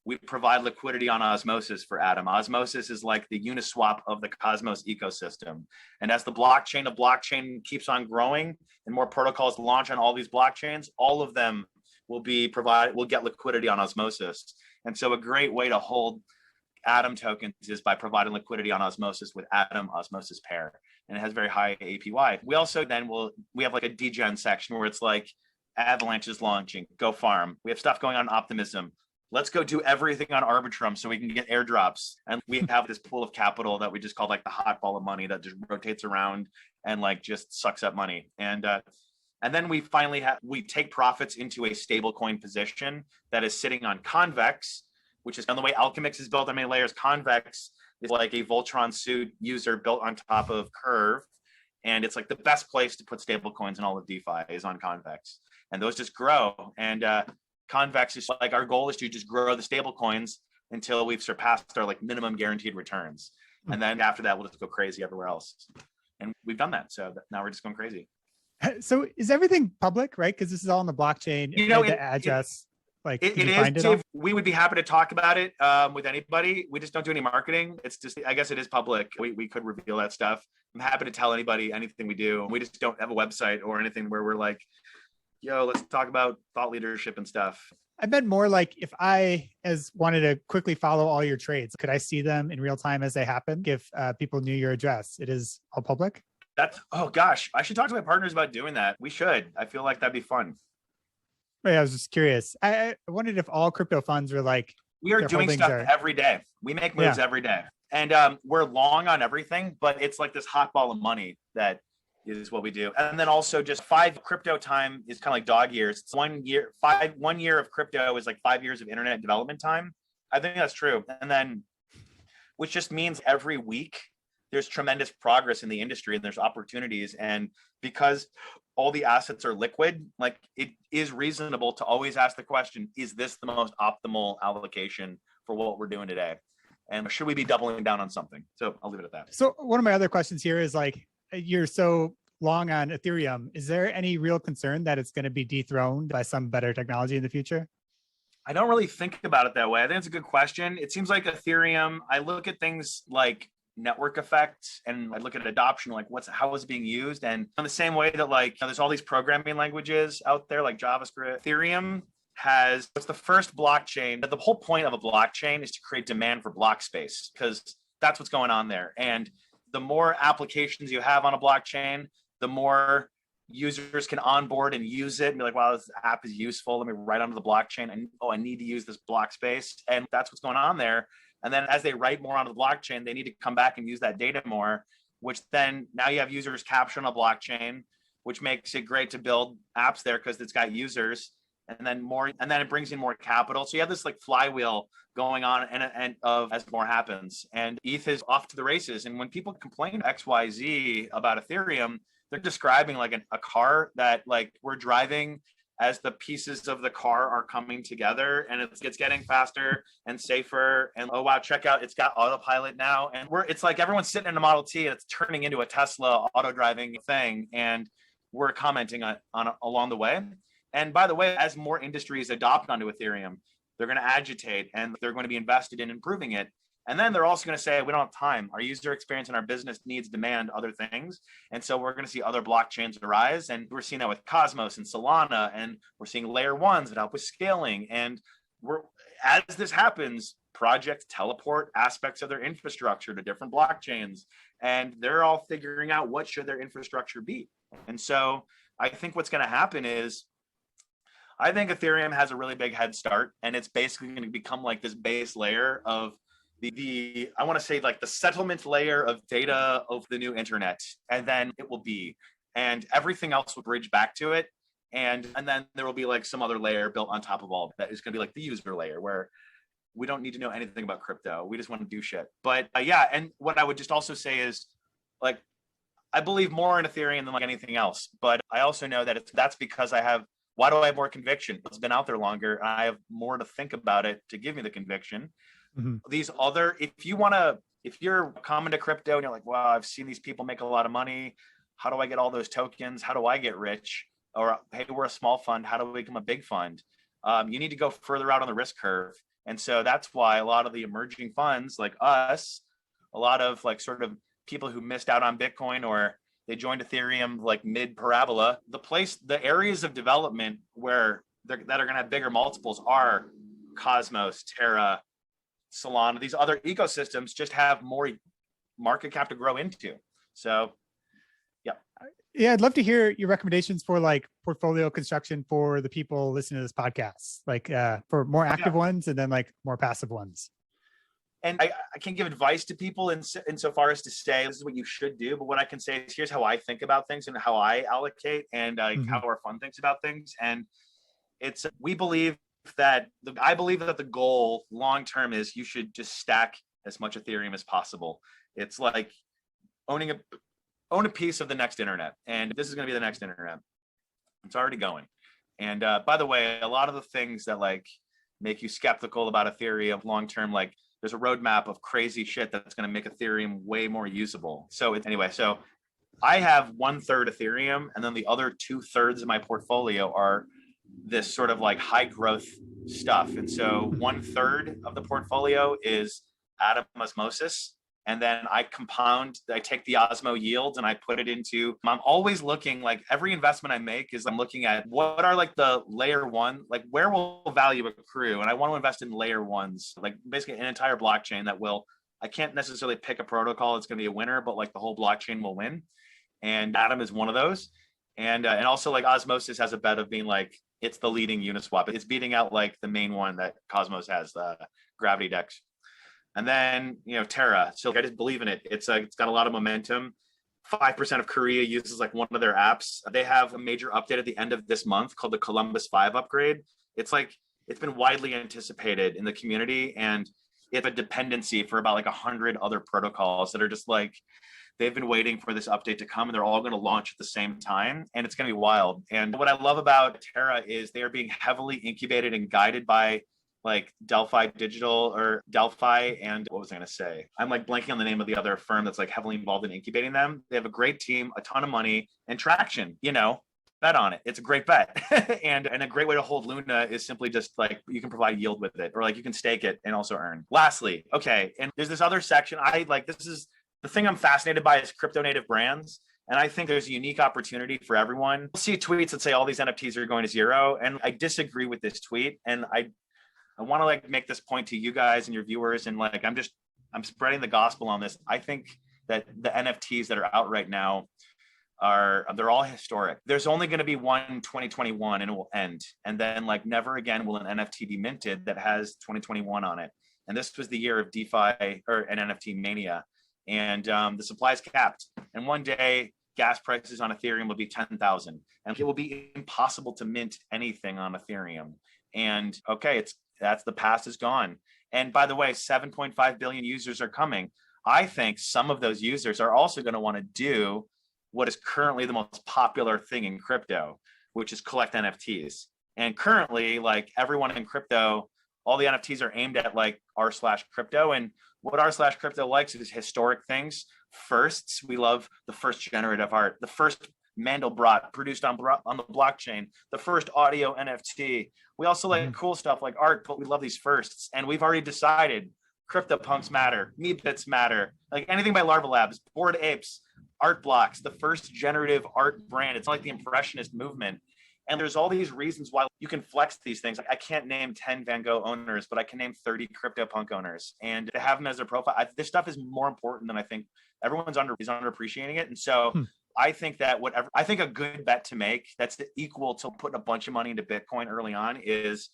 we provide liquidity on Osmosis for Atom. Osmosis is like the Uniswap of the Cosmos ecosystem. And as the blockchain of blockchain keeps on growing and more protocols launch on all these blockchains, all of them will get liquidity on Osmosis. And so a great way to hold Atom tokens is by providing liquidity on Osmosis with Atom Osmosis pair. And it has very high APY. We also we have like a degen section where it's like Avalanche is launching, go farm. We have stuff going on Optimism. Let's go do everything on Arbitrum so we can get airdrops. And we have this pool of capital that we just call like the hot ball of money that just rotates around and like just sucks up money. And then we finally we take profits into a stable coin position that is sitting on Convex, which is on the way Alchemyx is built on many layers. Convex is like a Voltron suit user built on top of Curve. And it's like the best place to put stable coins in all of DeFi is on Convex. And those just grow. And Convex is like, our goal is to just grow the stable coins until we've surpassed our like minimum guaranteed returns. And then after that, we'll just go crazy everywhere else. And we've done that. So now we're just going crazy. So is everything public, right? Because this is all on the blockchain. The address, it is. We would be happy to talk about it with anybody. We just don't do any marketing. It's just, I guess it is public. We could reveal that stuff. I'm happy to tell anybody anything we do. We just don't have a website or anything where we're like, yo, let's talk about thought leadership and stuff. I bet more like if I wanted to quickly follow all your trades, could I see them in real time as they happen? If people knew your address, it is all public. Oh gosh, I should talk to my partners about doing that. We should. I feel like that'd be fun. Right, I was just curious. I wondered if all crypto funds were like, we are doing stuff every day. We make moves every day. And we're long on everything, but it's like this hot ball of money that is what we do. And then also just 5 crypto time is kind of like dog years. It's 1 year. 1 year of crypto is like 5 years of internet development time. I think that's true. And then, which just means every week there's tremendous progress in the industry and there's opportunities. And because all the assets are liquid, like it is reasonable to always ask the question, is this the most optimal allocation for what we're doing today? And should we be doubling down on something? So I'll leave it at that. So one of my other questions here is like, you're so long on Ethereum. Is there any real concern that it's going to be dethroned by some better technology in the future? I don't really think about it that way. I think it's a good question. It seems like Ethereum, I look at things like network effects and I look at adoption, like how is it being used? And in the same way that like, there's all these programming languages out there like JavaScript, Ethereum it's the first blockchain. The whole point of a blockchain is to create demand for block space because that's what's going on there. And the more applications you have on a blockchain, the more users can onboard and use it and be like, wow, this app is useful. Let me write onto the blockchain. And I need to use this block space. And that's what's going on there. And then as they write more onto the blockchain, they need to come back and use that data more, which then now you have users captured on a blockchain, which makes it great to build apps there because it's got users, and then it brings in more capital. So you have this like flywheel going on and of as more happens, and ETH is off to the races. And when people complain XYZ about Ethereum, they're describing like a car that like we're driving as the pieces of the car are coming together, and it's getting faster and safer. And oh wow, check out, it's got autopilot now. And it's like everyone's sitting in a Model T and it's turning into a Tesla auto driving thing. And we're commenting on along the way. And by the way, as more industries adopt onto Ethereum, they're going to agitate and they're going to be invested in improving it. And then they're also going to say, we don't have time. Our user experience and our business needs demand other things. And so we're going to see other blockchains arise. And we're seeing that with Cosmos and Solana, and we're seeing layer ones that help with scaling. And as this happens, projects teleport aspects of their infrastructure to different blockchains. And they're all figuring out what should their infrastructure be. And so I think what's going to happen is, I think Ethereum has a really big head start, and it's basically going to become like this base layer of I want to say like the settlement layer of data of the new internet, and then it will be, and everything else will bridge back to it. And then there will be like some other layer built on top of all of that is going to be like the user layer, where we don't need to know anything about crypto. We just want to do shit. But yeah, and what I would just also say is, like, I believe more in Ethereum than like anything else. But I also know that that's because why do I have more conviction? It's been out there longer. And I have more to think about it to give me the conviction. Mm-hmm. If you're coming to crypto and you're like, wow, I've seen these people make a lot of money. How do I get all those tokens? How do I get rich? Or, hey, we're a small fund. How do we become a big fund? You need to go further out on the risk curve. And so that's why a lot of the emerging funds like us, a lot of like sort of people who missed out on Bitcoin or they joined Ethereum like mid parabola, the areas of development that are going to have bigger multiples are Cosmos, Terra, Solana. These other ecosystems just have more market cap to grow into. So, yeah, I'd love to hear your recommendations for like portfolio construction for the people listening to this podcast, like for more active ones and then like more passive ones. And I can't give advice to people insofar as to say this is what you should do. But what I can say is here's how I think about things and how I allocate and how our fund thinks about things. And I believe that the goal long term is you should just stack as much Ethereum as possible. It's like own a piece of the next internet, and this is going to be the next internet. It's already going. And by the way, a lot of the things that like make you skeptical about Ethereum long term, like there's a roadmap of crazy shit that's going to make Ethereum way more usable. So so I have 1/3 Ethereum, and then the other 2/3 of my portfolio are this sort of like high growth stuff. And so 1/3 of the portfolio is atom osmosis. And then I take the Osmo yields and I put it into, I'm always looking, like every investment I make is I'm looking at what are like the layer one, like where will value accrue? And I want to invest in layer ones, like basically an entire blockchain I can't necessarily pick a protocol that's going to be a winner, but like the whole blockchain will win. And Atom is one of those. And also like Osmosis has a bet of being like, it's the leading Uniswap. It's beating out like the main one that Cosmos has, the Gravity Dex. And then, Terra. So I just believe in it. It's got a lot of momentum. 5% of Korea uses like one of their apps. They have a major update at the end of this month called the Columbus 5 upgrade. It's been widely anticipated in the community, and it's a dependency for about like 100 other protocols that are just like, they've been waiting for this update to come, and they're all going to launch at the same time, and it's going to be wild. And what I love about Terra is they are being heavily incubated and guided by like Delphi Digital or Delphi. And what was I going to say? I'm like blanking on the name of the other firm that's like heavily involved in incubating them. They have a great team, a ton of money and traction, bet on it. It's a great bet. and a great way to hold Luna is simply just like, you can provide yield with it, or like you can stake it and also earn. Lastly, okay. And there's this other section. This is the thing I'm fascinated by is crypto native brands. And I think there's a unique opportunity for everyone. You'll see tweets that say all these NFTs are going to zero. And I disagree with this tweet. And I want to like make this point to you guys and your viewers. And like, I'm spreading the gospel on this. I think that the NFTs that are out right now, they're all historic. There's only going to be one 2021 and it will end. And then like never again will an NFT be minted that has 2021 on it. And this was the year of DeFi or an NFT mania. And the supply is capped. And one day gas prices on Ethereum will be 10,000 and it will be impossible to mint anything on Ethereum. And okay, that's the past is gone. And by the way, 7.5 billion users are coming. I think some of those users are also going to want to do what is currently the most popular thing in crypto, which is collect NFTs. And currently, like everyone in crypto, all the NFTs are aimed at like r/crypto. And what r/crypto likes is historic things. Firsts, we love the first generative art, the first Mandelbrot produced on the blockchain, the first audio NFT. We also like cool stuff like art, but we love these firsts. And we've already decided CryptoPunks matter, Meatbits matter, like anything by Larva Labs, Bored Apes, Art Blocks, the first generative art brand. It's like the Impressionist movement. And there's all these reasons why you can flex these things. I can't name 10 Van Gogh owners, but I can name 30 CryptoPunk owners. And to have them as their profile, this stuff is more important than I think everyone's underappreciating it. And so I think that I think a good bet to make that's equal to putting a bunch of money into Bitcoin early on is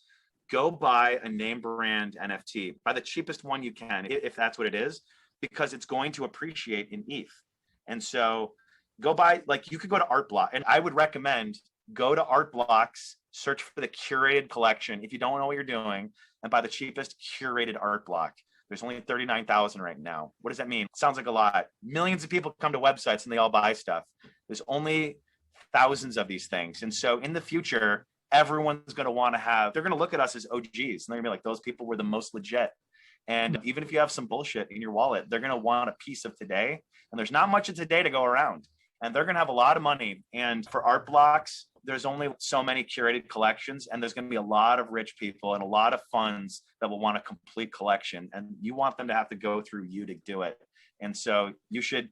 go buy a name brand NFT. Buy the cheapest one you can, if that's what it is, because it's going to appreciate in ETH. And so go buy, like you could go to Art Block, and I would recommend go to Art Blocks, search for the curated collection if you don't know what you're doing, and buy the cheapest curated art block. There's only 39,000 right now. What does that mean? Sounds like a lot. Millions of people come to websites and they all buy stuff. There's only thousands of these things. And so in the future, everyone's going to want to they're going to look at us as OGs. And they're going to be like, those people were the most legit. And even if you have some bullshit in your wallet, they're going to want a piece of today. And there's not much of today to go around. And they're going to have a lot of money. And for art blocks, there's only so many curated collections, and there's going to be a lot of rich people and a lot of funds that will want a complete collection. And you want them to have to go through you to do it. And so you should,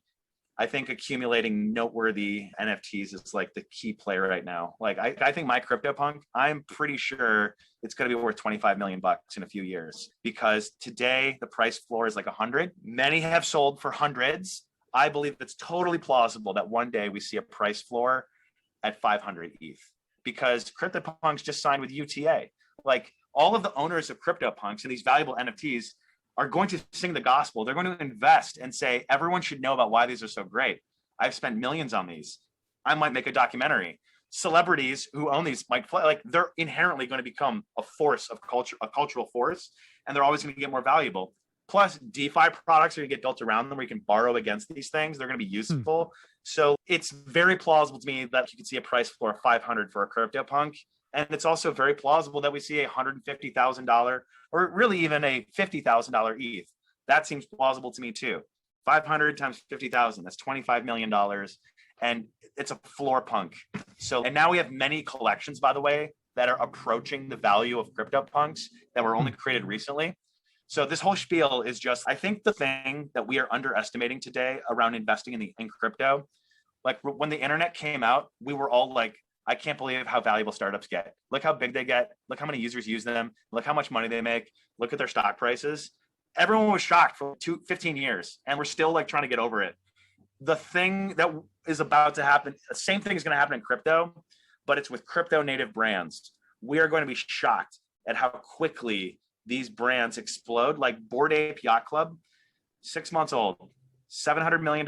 I think accumulating noteworthy NFTs is like the key play right now. Like I think my CryptoPunk, I'm pretty sure it's going to be worth 25 million bucks in a few years, because today the price floor is like 100. Many have sold for hundreds. I believe it's totally plausible that one day we see a price floor at 500 ETH, because CryptoPunks just signed with UTA. Like all of the owners of CryptoPunks and these valuable NFTs are going to sing the gospel. They're going to invest and say, everyone should know about why these are so great. I've spent millions on these. I might make a documentary. Celebrities who own these might fly, like they're inherently going to become a force of culture, a cultural force, and they're always going to get more valuable. Plus, DeFi products are going to get built around them where you can borrow against these things. They're going to be useful. So it's very plausible to me that you could see a price floor of 500 for a CryptoPunk. And it's also very plausible that we see a $150,000 or really even a $50,000 ETH. That seems plausible to me too. 500 times 50,000, that's $25 million. And it's a floor punk. So, and now we have many collections, by the way, that are approaching the value of CryptoPunks that were only created recently. So this whole spiel is just, I think the thing that we are underestimating today around investing in crypto, like when the internet came out, we were all like, I can't believe how valuable startups get. Look how big they get. Look how many users use them. Look how much money they make. Look at their stock prices. Everyone was shocked for 15 years, and we're still like trying to get over it. The thing that is about to happen, the same thing is going to happen in crypto, but it's with crypto native brands. We are going to be shocked at how quickly these brands explode. Like Bored Ape Yacht Club, 6 months old, $700 million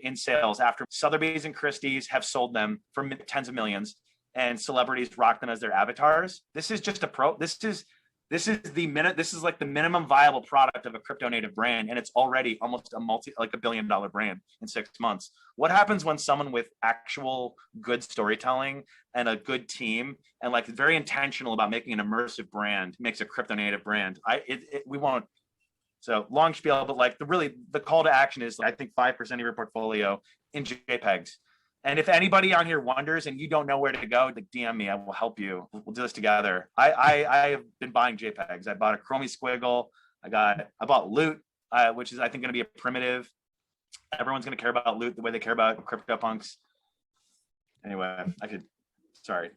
in sales after Sotheby's and Christie's have sold them for tens of millions, and celebrities rock them as their avatars. This is just this is like the minimum viable product of a crypto native brand, and it's already almost a billion-dollar brand in 6 months. What happens when someone with actual good storytelling and a good team and like very intentional about making an immersive brand makes a crypto native brand? We won't. So long spiel, but like the call to action is, I think 5% of your portfolio in JPEGs. And if anybody on here wonders and you don't know where to go, like DM me, I will help you. We'll do this together. I have been buying JPEGs. I bought a Chromie Squiggle. I bought Loot, which is I think going to be a primitive. Everyone's going to care about Loot the way they care about CryptoPunks. Anyway, sorry.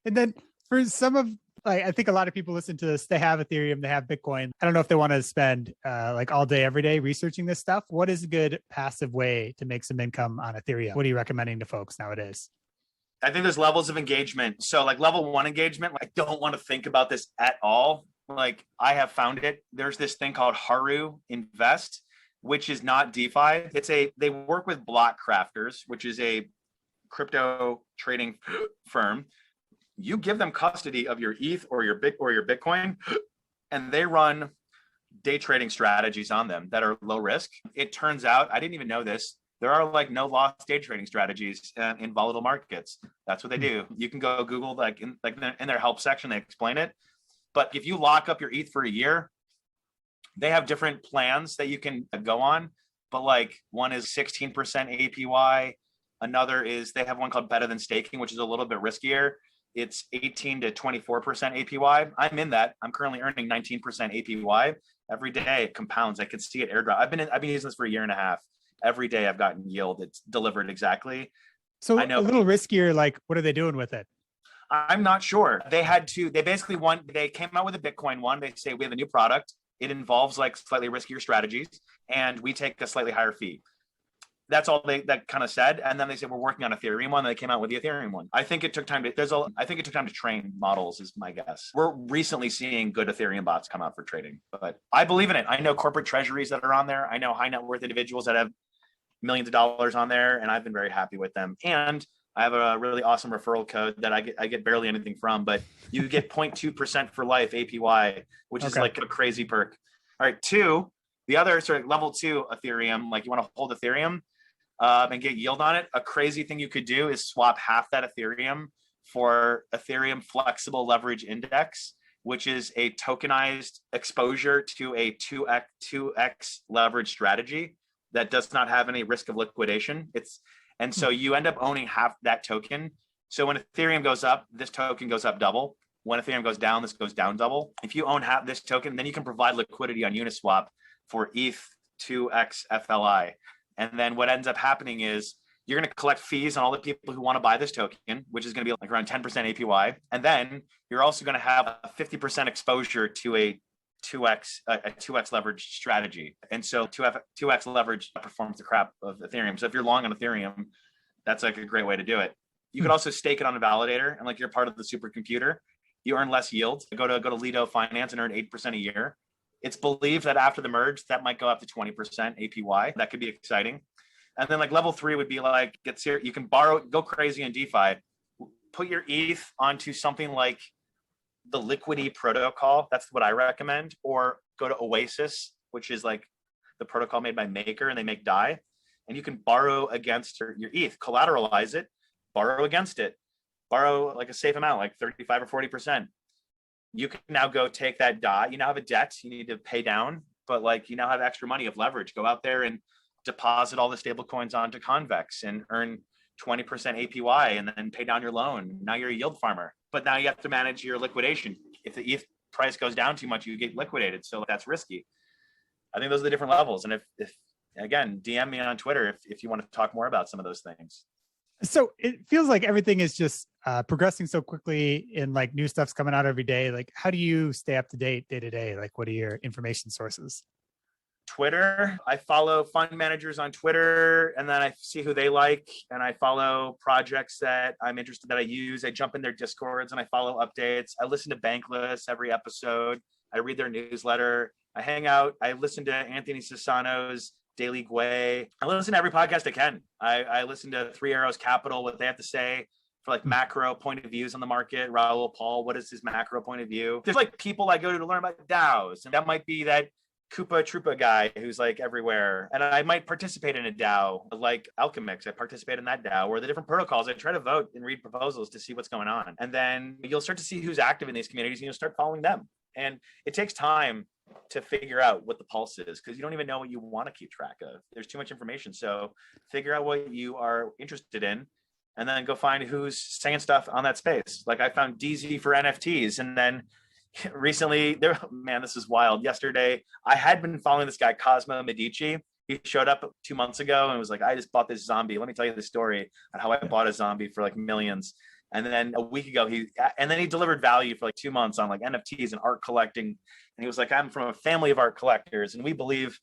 And then for some of I think a lot of people listen to this. They have Ethereum, they have Bitcoin. I don't know if they want to spend like all day, every day researching this stuff. What is a good passive way to make some income on Ethereum? What are you recommending to folks nowadays? I think there's levels of engagement. So like level one engagement, I don't want to think about this at all. Like I have found it. There's this thing called Haru Invest, which is not DeFi. They work with Block Crafters, which is a crypto trading firm. You give them custody of your ETH or your Bitcoin, and they run day trading strategies on them that are low risk. It turns out, I didn't even know this, there are like no loss day trading strategies in volatile markets. That's what they do. You can go Google, like in their help section, they explain it. But if you lock up your ETH for a year, they have different plans that you can go on. But like one is 16% APY. Another is, they have one called Better Than Staking, which is a little bit riskier. It's 18 to 24% APY. I'm in that. I'm currently earning 19% APY. Every day it compounds. I can see it airdrop. I've been using this for a year and a half. Every day I've gotten yield. It's delivered exactly. So I know a little riskier. Like, what are they doing with it? I'm not sure. They came out with a Bitcoin one. They say, we have a new product. It involves like slightly riskier strategies, and we take a slightly higher fee. That's all that kind of said. And then they said, we're working on Ethereum one. And they came out with the Ethereum one. I think it took time to train models, is my guess. We're recently seeing good Ethereum bots come out for trading, but I believe in it. I know corporate treasuries that are on there. I know high net worth individuals that have millions of dollars on there, and I've been very happy with them. And I have a really awesome referral code that I get barely anything from, but you get 0.2% for life APY, which is like a crazy perk. All right, the other sort of level 2 Ethereum, like you want to hold Ethereum and get yield on it. A crazy thing you could do is swap half that Ethereum for Ethereum Flexible Leverage Index, which is a tokenized exposure to a 2x leverage strategy that does not have any risk of liquidation. And so you end up owning half that token. So when Ethereum goes up, this token goes up double. When Ethereum goes down, this goes down double. If you own half this token, then you can provide liquidity on Uniswap for ETH 2x FLI. And then what ends up happening is you're going to collect fees on all the people who want to buy this token, which is going to be like around 10% APY. And then you're also going to have a 50% exposure to a 2x leverage strategy. And so 2x leverage performs the crap of Ethereum. So if you're long on Ethereum, that's like a great way to do it. You could also stake it on a validator, and like you're part of the supercomputer, you earn less yield. Go to Lido Finance and earn 8% a year. It's believed that after the merge, that might go up to 20% APY. That could be exciting. And then like level 3 would be like, you can borrow, go crazy in DeFi, put your ETH onto something like the Liquidity protocol. That's what I recommend. Or go to Oasis, which is like the protocol made by Maker, and they make DAI. And you can borrow against your ETH, collateralize it, borrow against it, borrow like a safe amount, like 35 or 40%. You can now go take that DAI. You now have a debt you need to pay down, but like you now have extra money of leverage. Go out there and deposit all the stable coins onto Convex and earn 20% APY and then pay down your loan. Now you're a yield farmer, but now you have to manage your liquidation. If the ETH price goes down too much, you get liquidated. So that's risky. I think those are the different levels. And if again, DM me on Twitter if you want to talk more about some of those things. So it feels like everything is just progressing so quickly, and like new stuff's coming out every day. Like, how do you stay up to date day to day? Like, what are your information sources? Twitter. I follow fund managers on Twitter, and then I see who they like, and I follow projects that I'm interested that I use. I jump in their Discords and I follow updates. I listen to Bankless every episode. I read their newsletter. I hang out. I listen to Anthony Sassano's Daily Gway. I listen to every podcast I can. I listen to Three Arrows Capital, what they have to say for like macro point of views on the market. Raul Paul, what is his macro point of view? There's like people I go to learn about DAOs, and that might be that Koopa Troopa guy who's like everywhere. And I might participate in a DAO like Alchemyx. I participate in that DAO, or the different protocols. I try to vote and read proposals to see what's going on. And then you'll start to see who's active in these communities, and you'll start following them. And it takes time to figure out what the pulse is, because you don't even know what you want to keep track of. There's too much information. So figure out what you are interested in, and then go find who's saying stuff on that space. Like I found DZ for NFTs, and then recently this is wild. Yesterday, I had been following this guy, Cosmo Medici. He showed up 2 months ago and was like, I just bought this zombie. Let me tell you the story on how I bought a zombie for like millions. And then a week ago, he delivered value for like 2 months on like NFTs and art collecting. And he was like, I'm from a family of art collectors, and we believe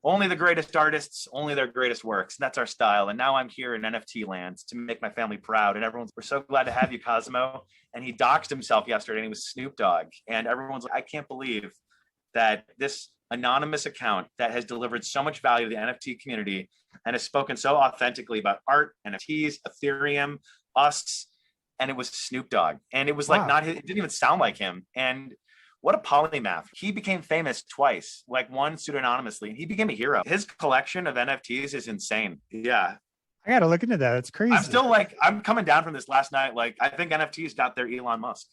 only the greatest artists, only their greatest works. And that's our style. And now I'm here in NFT land to make my family proud. And we're so glad to have you, Cosmo. And he doxed himself yesterday, and he was Snoop Dogg. And everyone's like, I can't believe that this anonymous account that has delivered so much value to the NFT community and has spoken so authentically about art, NFTs, Ethereum, us, and it was Snoop Dogg. And it was like it didn't even sound like him. And what a polymath. He became famous twice, like one pseudonymously, and he became a hero. His collection of NFTs is insane. Yeah. I got to look into that. It's crazy. I'm coming down from this last night. Like, I think NFTs got their Elon Musk.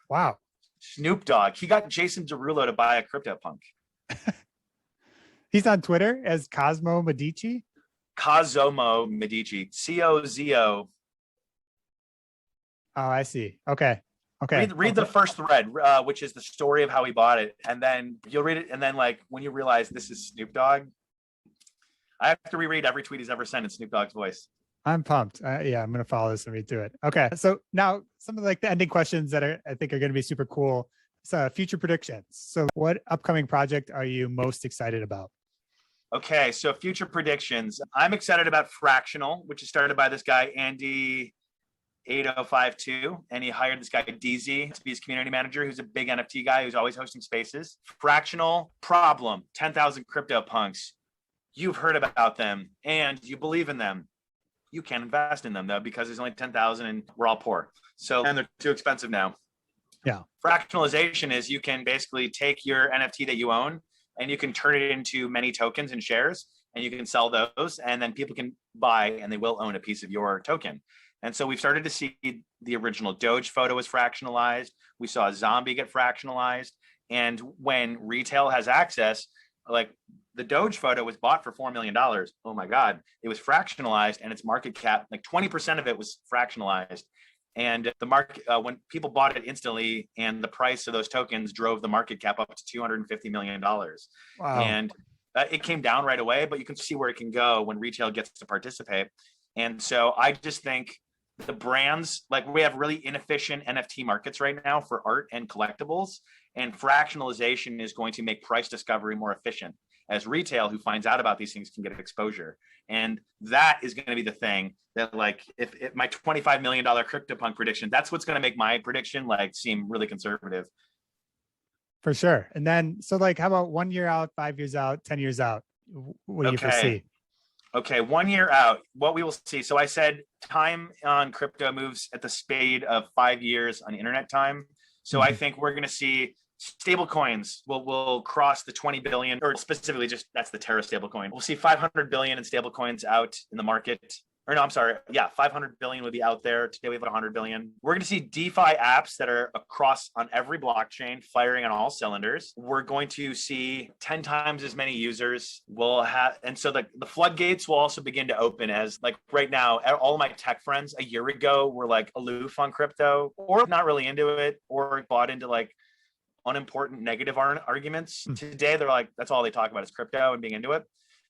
Wow. Snoop Dogg. He got Jason Derulo to buy a CryptoPunk. He's on Twitter as Cosmo Medici. Cosmo Medici. Cozo. Oh, I see. Okay. Read the first thread, which is the story of how he bought it, and then you'll read it. And then, like, when you realize this is Snoop Dogg, I have to reread every tweet he's ever sent in Snoop Dogg's voice. I'm pumped. Yeah, I'm going to follow this and read through it. Okay. So now some of like the ending questions that I think are going to be super cool. So future predictions. So what upcoming project are you most excited about? Okay. So future predictions. I'm excited about Fractional, which is started by this guy, Andy 8052, and he hired this guy DZ to be his community manager, who's a big NFT guy who's always hosting spaces. Fractional problem, 10,000 crypto punks. You've heard about them and you believe in them. You can't invest in them though, because there's only 10,000 and we're all poor. So, and they're too expensive now. Yeah. Fractionalization is you can basically take your NFT that you own and you can turn it into many tokens and shares, and you can sell those, and then people can buy and they will own a piece of your token. And so we've started to see the original Doge photo was fractionalized. We saw a zombie get fractionalized. And when retail has access, like the Doge photo was bought for $4 million. Oh my God. It was fractionalized, and its market cap, like 20% of it was fractionalized. And the market, when people bought it instantly, and the price of those tokens drove the market cap up to $250 million. Wow. And it came down right away, but you can see where it can go when retail gets to participate. And so I just think the brands, like, we have really inefficient NFT markets right now for art and collectibles, and fractionalization is going to make price discovery more efficient, as retail who finds out about these things can get exposure. And that is going to be the thing that, like, if my $25 million CryptoPunk prediction, that's what's going to make my prediction like seem really conservative. For sure. And then, so like, how about 1 year out, 5 years out, 10 years out? What do you foresee? Okay, 1 year out, what we will see. So I said time on crypto moves at the speed of 5 years on internet time. So I think we're going to see stable coins will cross the 20 billion, or specifically just that's the Terra stable coin. We'll see 500 billion in stable coins out in the market. Or no, I'm sorry. Yeah, 500 billion would be out there. Today we have 100 billion. We're going to see DeFi apps that are across on every blockchain firing on all cylinders. We're going to see 10 times as many users. We'll have, and so the floodgates will also begin to open, as like right now, all of my tech friends a year ago were like aloof on crypto, or not really into it, or bought into like unimportant negative arguments. Today they're like, that's all they talk about is crypto and being into it.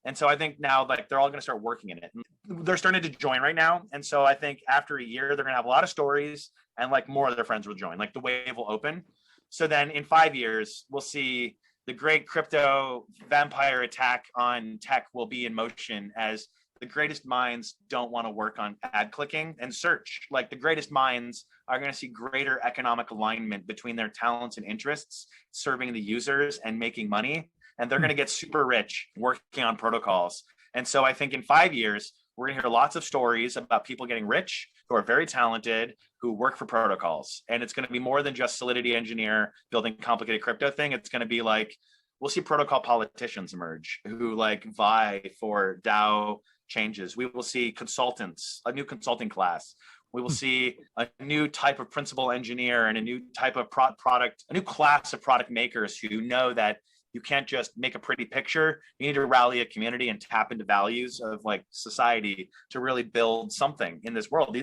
And so I think now, like, they're all going to start working in it. They're starting to join right now. And so I think after a year, they're going to have a lot of stories, and like more of their friends will join, like the wave will open. So then in 5 years, we'll see the great crypto vampire attack on tech will be in motion, as the greatest minds don't want to work on ad clicking and search. Like, the greatest minds are going to see greater economic alignment between their talents and interests, serving the users and making money. And they're going to get super rich working on protocols. And so I think in 5 years, we're going to hear lots of stories about people getting rich who are very talented, who work for protocols. And it's going to be more than just Solidity engineer building complicated crypto thing. It's going to be like, we'll see protocol politicians emerge who like vie for DAO changes. We will see consultants, a new consulting class. We will see a new type of principal engineer and a new type of product, a new class of product makers who know that you can't just make a pretty picture. You need to rally a community and tap into values of like society to really build something in this world.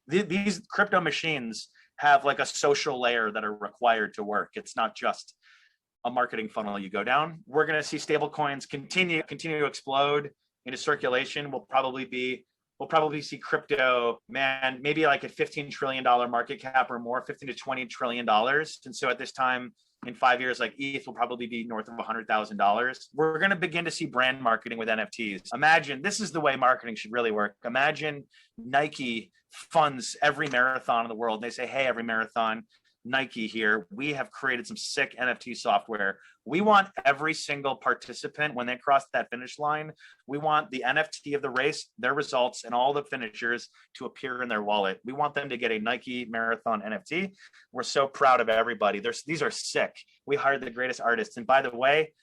These crypto machines have like a social layer that are required to work. It's not just a marketing funnel you go down. We're going to see stable coins continue to explode into circulation. Will probably be we'll probably see crypto, man, maybe like a $15 trillion market cap or more, 15 to $20 trillion. And so at this time, in 5 years, like ETH will probably be north of $100,000. We're going to begin to see brand marketing with NFTs. Imagine, this is the way marketing should really work. Imagine Nike funds every marathon in the world. And they say, hey, every marathon, Nike here, we have created some sick NFT software. We want every single participant, when they cross that finish line, we want the NFT of the race, their results, and all the finishers to appear in their wallet. We want them to get a Nike marathon NFT. We're so proud of everybody. These are sick. We hired the greatest artists. And by the way,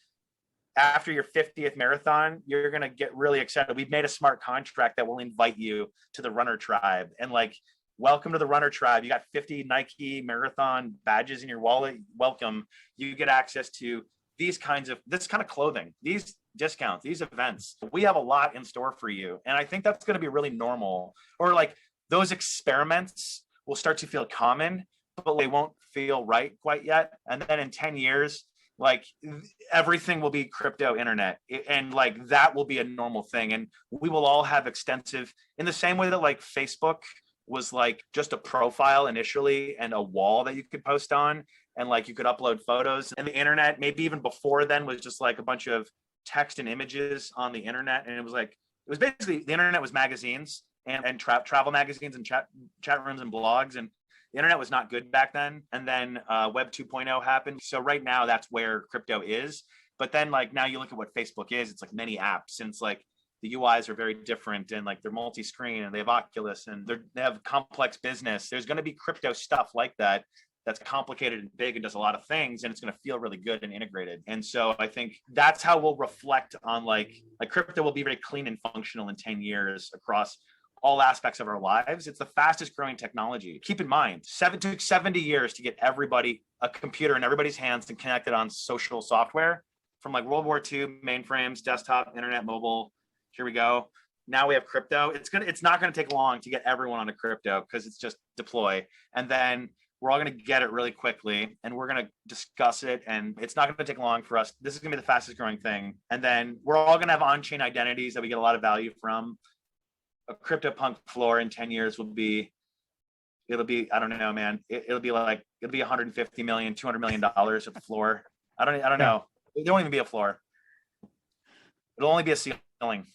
after your 50th marathon, you're going to get really excited. We've made a smart contract that will invite you to the runner tribe. And like, welcome to the runner tribe. You got 50 Nike marathon badges in your wallet. Welcome. You get access to this kind of clothing, these discounts, these events. We have a lot in store for you. And I think that's going to be really normal. Or like those experiments will start to feel common, but they won't feel right quite yet. And then in 10 years, like everything will be crypto internet, and like that will be a normal thing. And we will all have extensive, in the same way that like Facebook was like just a profile initially and a wall that you could post on, and like you could upload photos, and the internet, maybe even before then, was just like a bunch of text and images on the internet. And it was basically, the internet was magazines and travel magazines and chat rooms and blogs, and the internet was not good back then. And then Web 2.0 happened. So right now that's where crypto is. But then like now you look at what Facebook is, it's like many apps, and it's like the UIs are very different, and like they're multi-screen, and they have Oculus, and they have complex business. There's going to be crypto stuff like that that's complicated and big and does a lot of things, and it's going to feel really good and integrated. And so I think that's how we'll reflect on like crypto will be very clean and functional in 10 years across all aspects of our lives. It's the fastest growing technology. Keep in mind, it took 70 years to get everybody a computer in everybody's hands and connected on social software, from like World War II, mainframes, desktop, internet, mobile. Here we go. Now we have crypto. It's not going to take long to get everyone onto crypto, because it's just deploy. And then we're all going to get it really quickly, and we're going to discuss it. And it's not going to take long for us. This is going to be the fastest growing thing. And then we're all going to have on-chain identities that we get a lot of value from. A CryptoPunk floor in 10 years it'll be, I don't know, man. It'll be 150 million, $200 million at the floor. I don't know. It won't even be a floor. It'll only be a ceiling.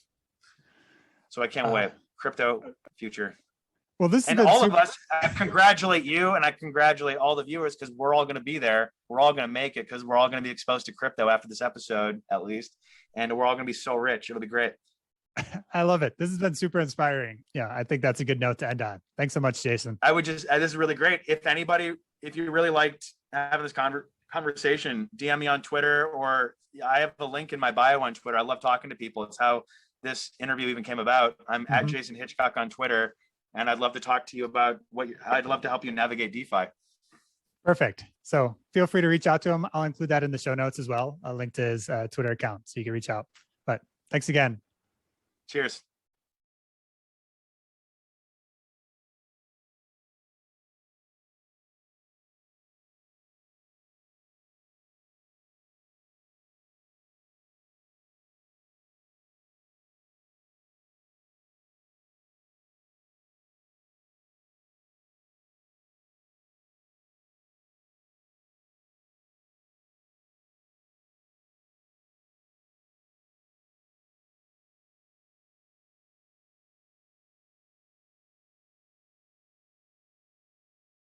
So I can't wait. Crypto future. Well, this and all of us, I congratulate you, and I congratulate all the viewers, because we're all going to be there. We're all going to make it, because we're all going to be exposed to crypto after this episode, at least. And we're all going to be so rich. It'll be great. I love it. This has been super inspiring. Yeah, I think that's a good note to end on. Thanks so much, Jason. This is really great. If you really liked having this conversation, DM me on Twitter, or I have a link in my bio on Twitter. I love talking to people. It's how this interview even came about. I'm at Jason Hitchcock on Twitter, and I'd love to talk to you about I'd love to help you navigate DeFi. Perfect. So feel free to reach out to him. I'll include that in the show notes as well. I'll link to his Twitter account so you can reach out. But thanks again. Cheers.